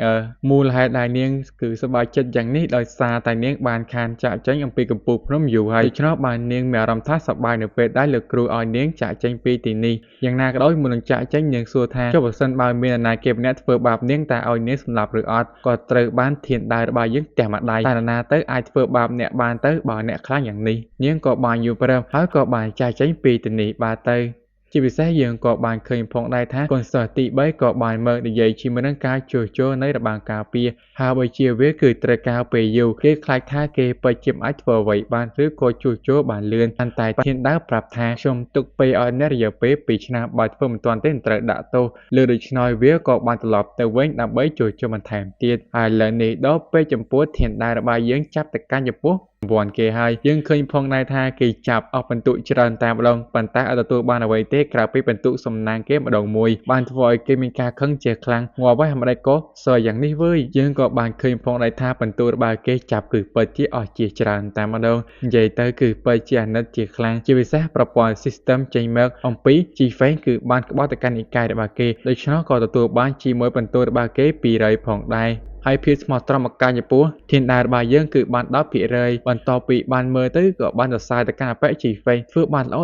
មូលហេតុដែលនាងគឺសប្បាយចិត្តយ៉ាងនេះដោយសារតែនាងបានខានចាក់ចេញអំពីកំពូលភ្នំយូរហើយដូច្នោះបាននាងមានអារម្មណ៍ថាសប្បាយនៅពេលដែលលោកគ្រូឲ្យនាងចាក់ចេញពីទីនេះយ៉ាងណាក៏ដោយមុននឹងចាក់ចេញនាងសួរថាចុះបើសិនបើមានអ្នកណាគេម្នាក់ធ្វើបាបនាងតើឲ្យនាងសម្លាប់ឬអត់ក៏ត្រូវបានធានដាវរបស់យើងផ្ទះម្ដាយតែនរណាទៅអាចធ្វើបាបអ្នកបានទៅបើអ្នកខ្លាំងយ៉ាងនេះនាងក៏បានយល់ព្រមហើយក៏បានចាក់ចេញពីទីនេះបាទទៅជាពិសេសយើងក៏បានឃើញផងដែរថាកូនសិស្សទី3ក៏បានមើលនិយាយជាមួយនឹងការជួសជុលនៃរបាំងការពារហើយបើជាវាគឺត្រូវការពេលយូរគេខ្លាចថាគេពិតជាមិនអាចធ្វើអ្វីបានឬក៏ជួសជុលបានលឿនប៉ុន្តែធានដាវប្រាប់ថាខ្ញុំទុកពេលឲ្យអ្នករយៈពេល2ឆ្នាំបើធ្វើមិនទាន់ទេត្រូវដាក់ទោសលើដូច្នោះវាក៏បានត្រឡប់ទៅវិញដើម្បីជួសជុលបន្ថែមទៀតហើយឥឡូវនេះដល់ពេលចំពោះធានដាវរបស់យើងចាប់ទៅកាន់ចំពោះវ័នគេហើយយើងឃើញផងដែរថាគេចាប់អស់បន្ទុកច្រើនតែម្ដងប៉ុន្តែអត់ទទួលបានអ្វីទេក្រៅពីបន្ទុកសំណាងគេម្ដងមួយបានធ្វើឲ្យគេមានការខឹងជាខ្លាំងងាប់ហើយម្ដេចក៏សើយ៉ាងនេះវើយយើងក៏បានឃើញផងដែរថាបន្ទុករបស់គេចាប់គឺពិតជាអស់ជាច្រើនតែម្ដងនិយាយទៅគឺពិតជាអាណិតជាខ្លាំងជាពិសេសប្រព័ន្ធ system ចេញមកអំពី G-Feng គឺបានក្បត់ទៅកាន់និកាយរបស់គេដូច្នោះក៏ទទួលបានជាមួយបន្ទុករបស់គេ200ផងដែរហើយភាពស្មោះត្រង់មកការចំពោះធានដាវរបស់យើងគឺបាន10%បន្ទាប់ពីបានមើលទៅក៏បានសរសើរទៅកាន់អបិជីហ្វេធ្វើបានល្អឥ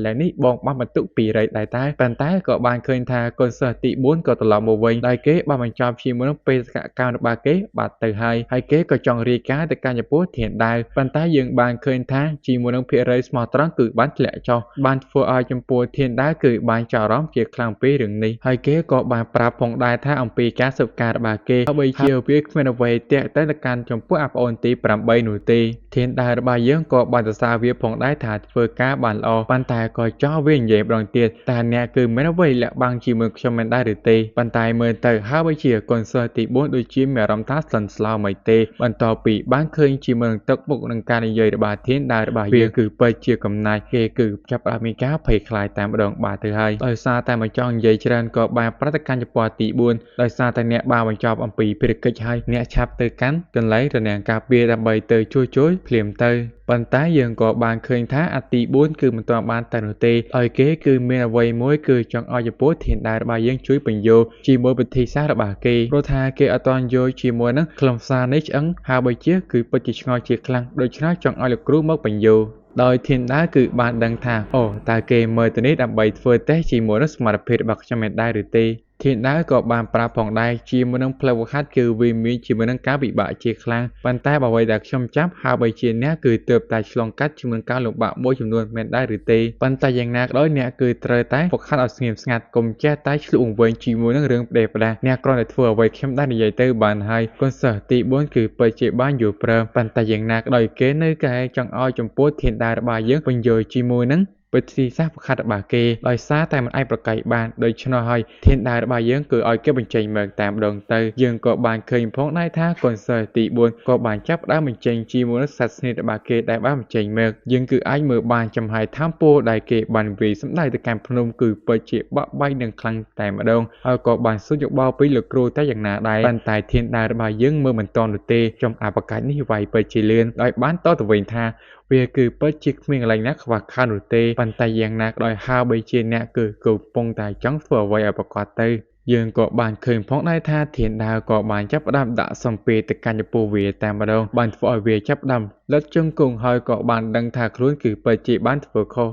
ឡូវនេះបងបានបន្ទុក200ដែរតែប៉ុន្តែក៏បានឃើញថាកូនសិស្សទី4ក៏ត្រឡប់មកវិញដោយគេបានបញ្ចប់ជាមួយនឹងបេសកកម្មរបស់គេបាត់ទៅហើយគេក៏ចង់រាយការណ៍ទៅកាន់ចំពោះធានដាវប៉ុន្តែយើងបានឃើញថាជាមួយនឹងភាគរយស្មោះត្រង់គឺបានធ្លាក់ចុះបានធ្វើឲ្យចំពោះធានដាវគឺបានចោលអារម្មណ៍ជាខ្លាំងពីរឿងនេះហើយគេក៏បានប្រាប់ផងដែរថាអំពីការស៊ើបការរបស់គេ បីជាវាគ្មានអ្វីទាក់ទងទៅកាន់ចំពោះអាប្អូនទី8នោះទេធានដើររបស់យើងក៏បានសរសើរវាផងដែរថាធ្វើការបានល្អប៉ុន្តែក៏ចង់វានិយាយម្ដងទៀតតែអ្នកគឺមានអ្វីលាក់បាំងជាមួយខ្ញុំមិនដែរឬទេប៉ុន្តែមើលទៅហើយបីជាកូនសិស្សទី4ដូចជាមានអារម្មណ៍ថាស្លន់ស្លោមិនទេបន្ទាប់ពីបានឃើញជាមួយនឹងទឹកមុខនឹងការនិយាយរបស់ធានដើររបស់យើងគឺពិតជាកំណាចគេគឺចាប់ផ្ដើមមានការភ័យខ្លាចតែម្ដងបាទទៅហើយដោយសារតែមិនចង់និយាយច្រើនក៏បានប្រតិកម្មចំពោះទី4ដោយសារតែអ្នកបានបញ្ចប់អំពីភារកិច្ចហើយអ្នកឆាប់ទៅកាន់កន្លែងរនាំងការពារដើម្បីទៅជួយភ្លាមទៅប៉ុន្តែយើងក៏បានឃើញថាអាទី4គឺមិនទាន់បានទៅនោះទេហើយគេគឺមានអ្វីមួយគឺចង់ឲ្យចំពោះធានដើររបស់យើងជួយបញ្យោជាមួយវិធីសាស្ត្ររបស់គេព្រោះថាគេអត់ទាន់យកជាមួយនឹងខ្លឹមសារនេះឆ្អឹងហើយបើជាគឺពិតជាឆ្ងល់ជាខ្លាំងដូច្នេះចង់ឲ្យលោកគ្រូមកបញ្យោដោយធានដើរគឺបានដឹងថាអូតើគេមើលទៅនេះដើម្បីធ្វើតេស្តជាមួយនឹងសមត្ថភាពរបស់ខ្ញុំមិនដែរឬទេធានដើរក៏បានប្រាប់ផងដែរជាមួយនឹងផ្លូវវឹកហាត់គឺវាមានជាមួយនឹងការពិបាកជាខ្លាំងប៉ុន្តែអ្វីដែលខ្ញុំចាប់ហើយបើជាអ្នកគឺទើបតែឆ្លងកាត់ជាមួយនឹងការលំបាកមួយចំនួនមិនដែរឬទេប៉ុន្តែយ៉ាងណាក៏ដោយអ្នកគឺត្រូវតែហ្វឹកហាត់ឲ្យស្ងៀមស្ងាត់កុំចេះតែឆ្លុះវែងជាមួយនឹងរឿងផ្ដេសផ្ដាសអ្នកគ្រាន់តែធ្វើអ្វីខ្ញុំដែរនិយាយទៅបានហើយកូនសិស្សទី4គឺពិតជាបានយល់ព្រមប៉ុន្តែយ៉ាងណាក៏ដោយគេនៅតែចង់ឲ្យចំពោះធានដើររបស់យើងបញ្យល់ជាមួយនឹងវិធីសាស្ត្រហ្វឹកហាត់របស់គេដោយសារតែមិនអាចប្រកែកបានដូច្នោះហើយធានដើររបស់យើងគឺឲ្យគេបញ្ចេញមើលតាមម្ដងទៅយើងក៏បានឃើញផងដែរថាកូនសិស្សទី4ក៏បានចាប់ផ្ដើមបញ្ចេញជាមួយនឹងសាច់ស្នៀតរបស់គេដែលបានបញ្ចេញមើលយើងគឺអាចមើលបានចំហាយថាមពលដែលគេបានវាយសម្ដៅទៅកាន់ភ្នំគឺពិតជាបក់បែកនឹងខ្លាំងតែម្ដងហើយក៏បានសួរយោបល់ពីលោកគ្រូតែយ៉ាងណាដែរប៉ុន្តែធានដើររបស់យើងមើលមិនទាន់នោះទេចំអាបកាច់នេះវាយពិតជាលឿនដោយបានតទៅវិញថាវាគឺពិតជាគ្មានកន្លែងណាខ្វះខាតនោះទេប៉ុន្តែយ៉ាងណាក៏ដោយហើយបីជាអ្នកគឺកំពុងតែចង់ធ្វើអ្វីឲ្យប្រកបទៅយើងក៏បានឃើញផងដែរថាធានដើរក៏បានចាប់ផ្ដើមដាក់សម្ពាធទៅកាន់ចំពោះវាតែម្ដងបានធ្វើឲ្យវាចាប់ផ្ដើមលិតជង្គង់ហើយក៏បានដឹងថាខ្លួនគឺពិតជាបានធ្វើខុស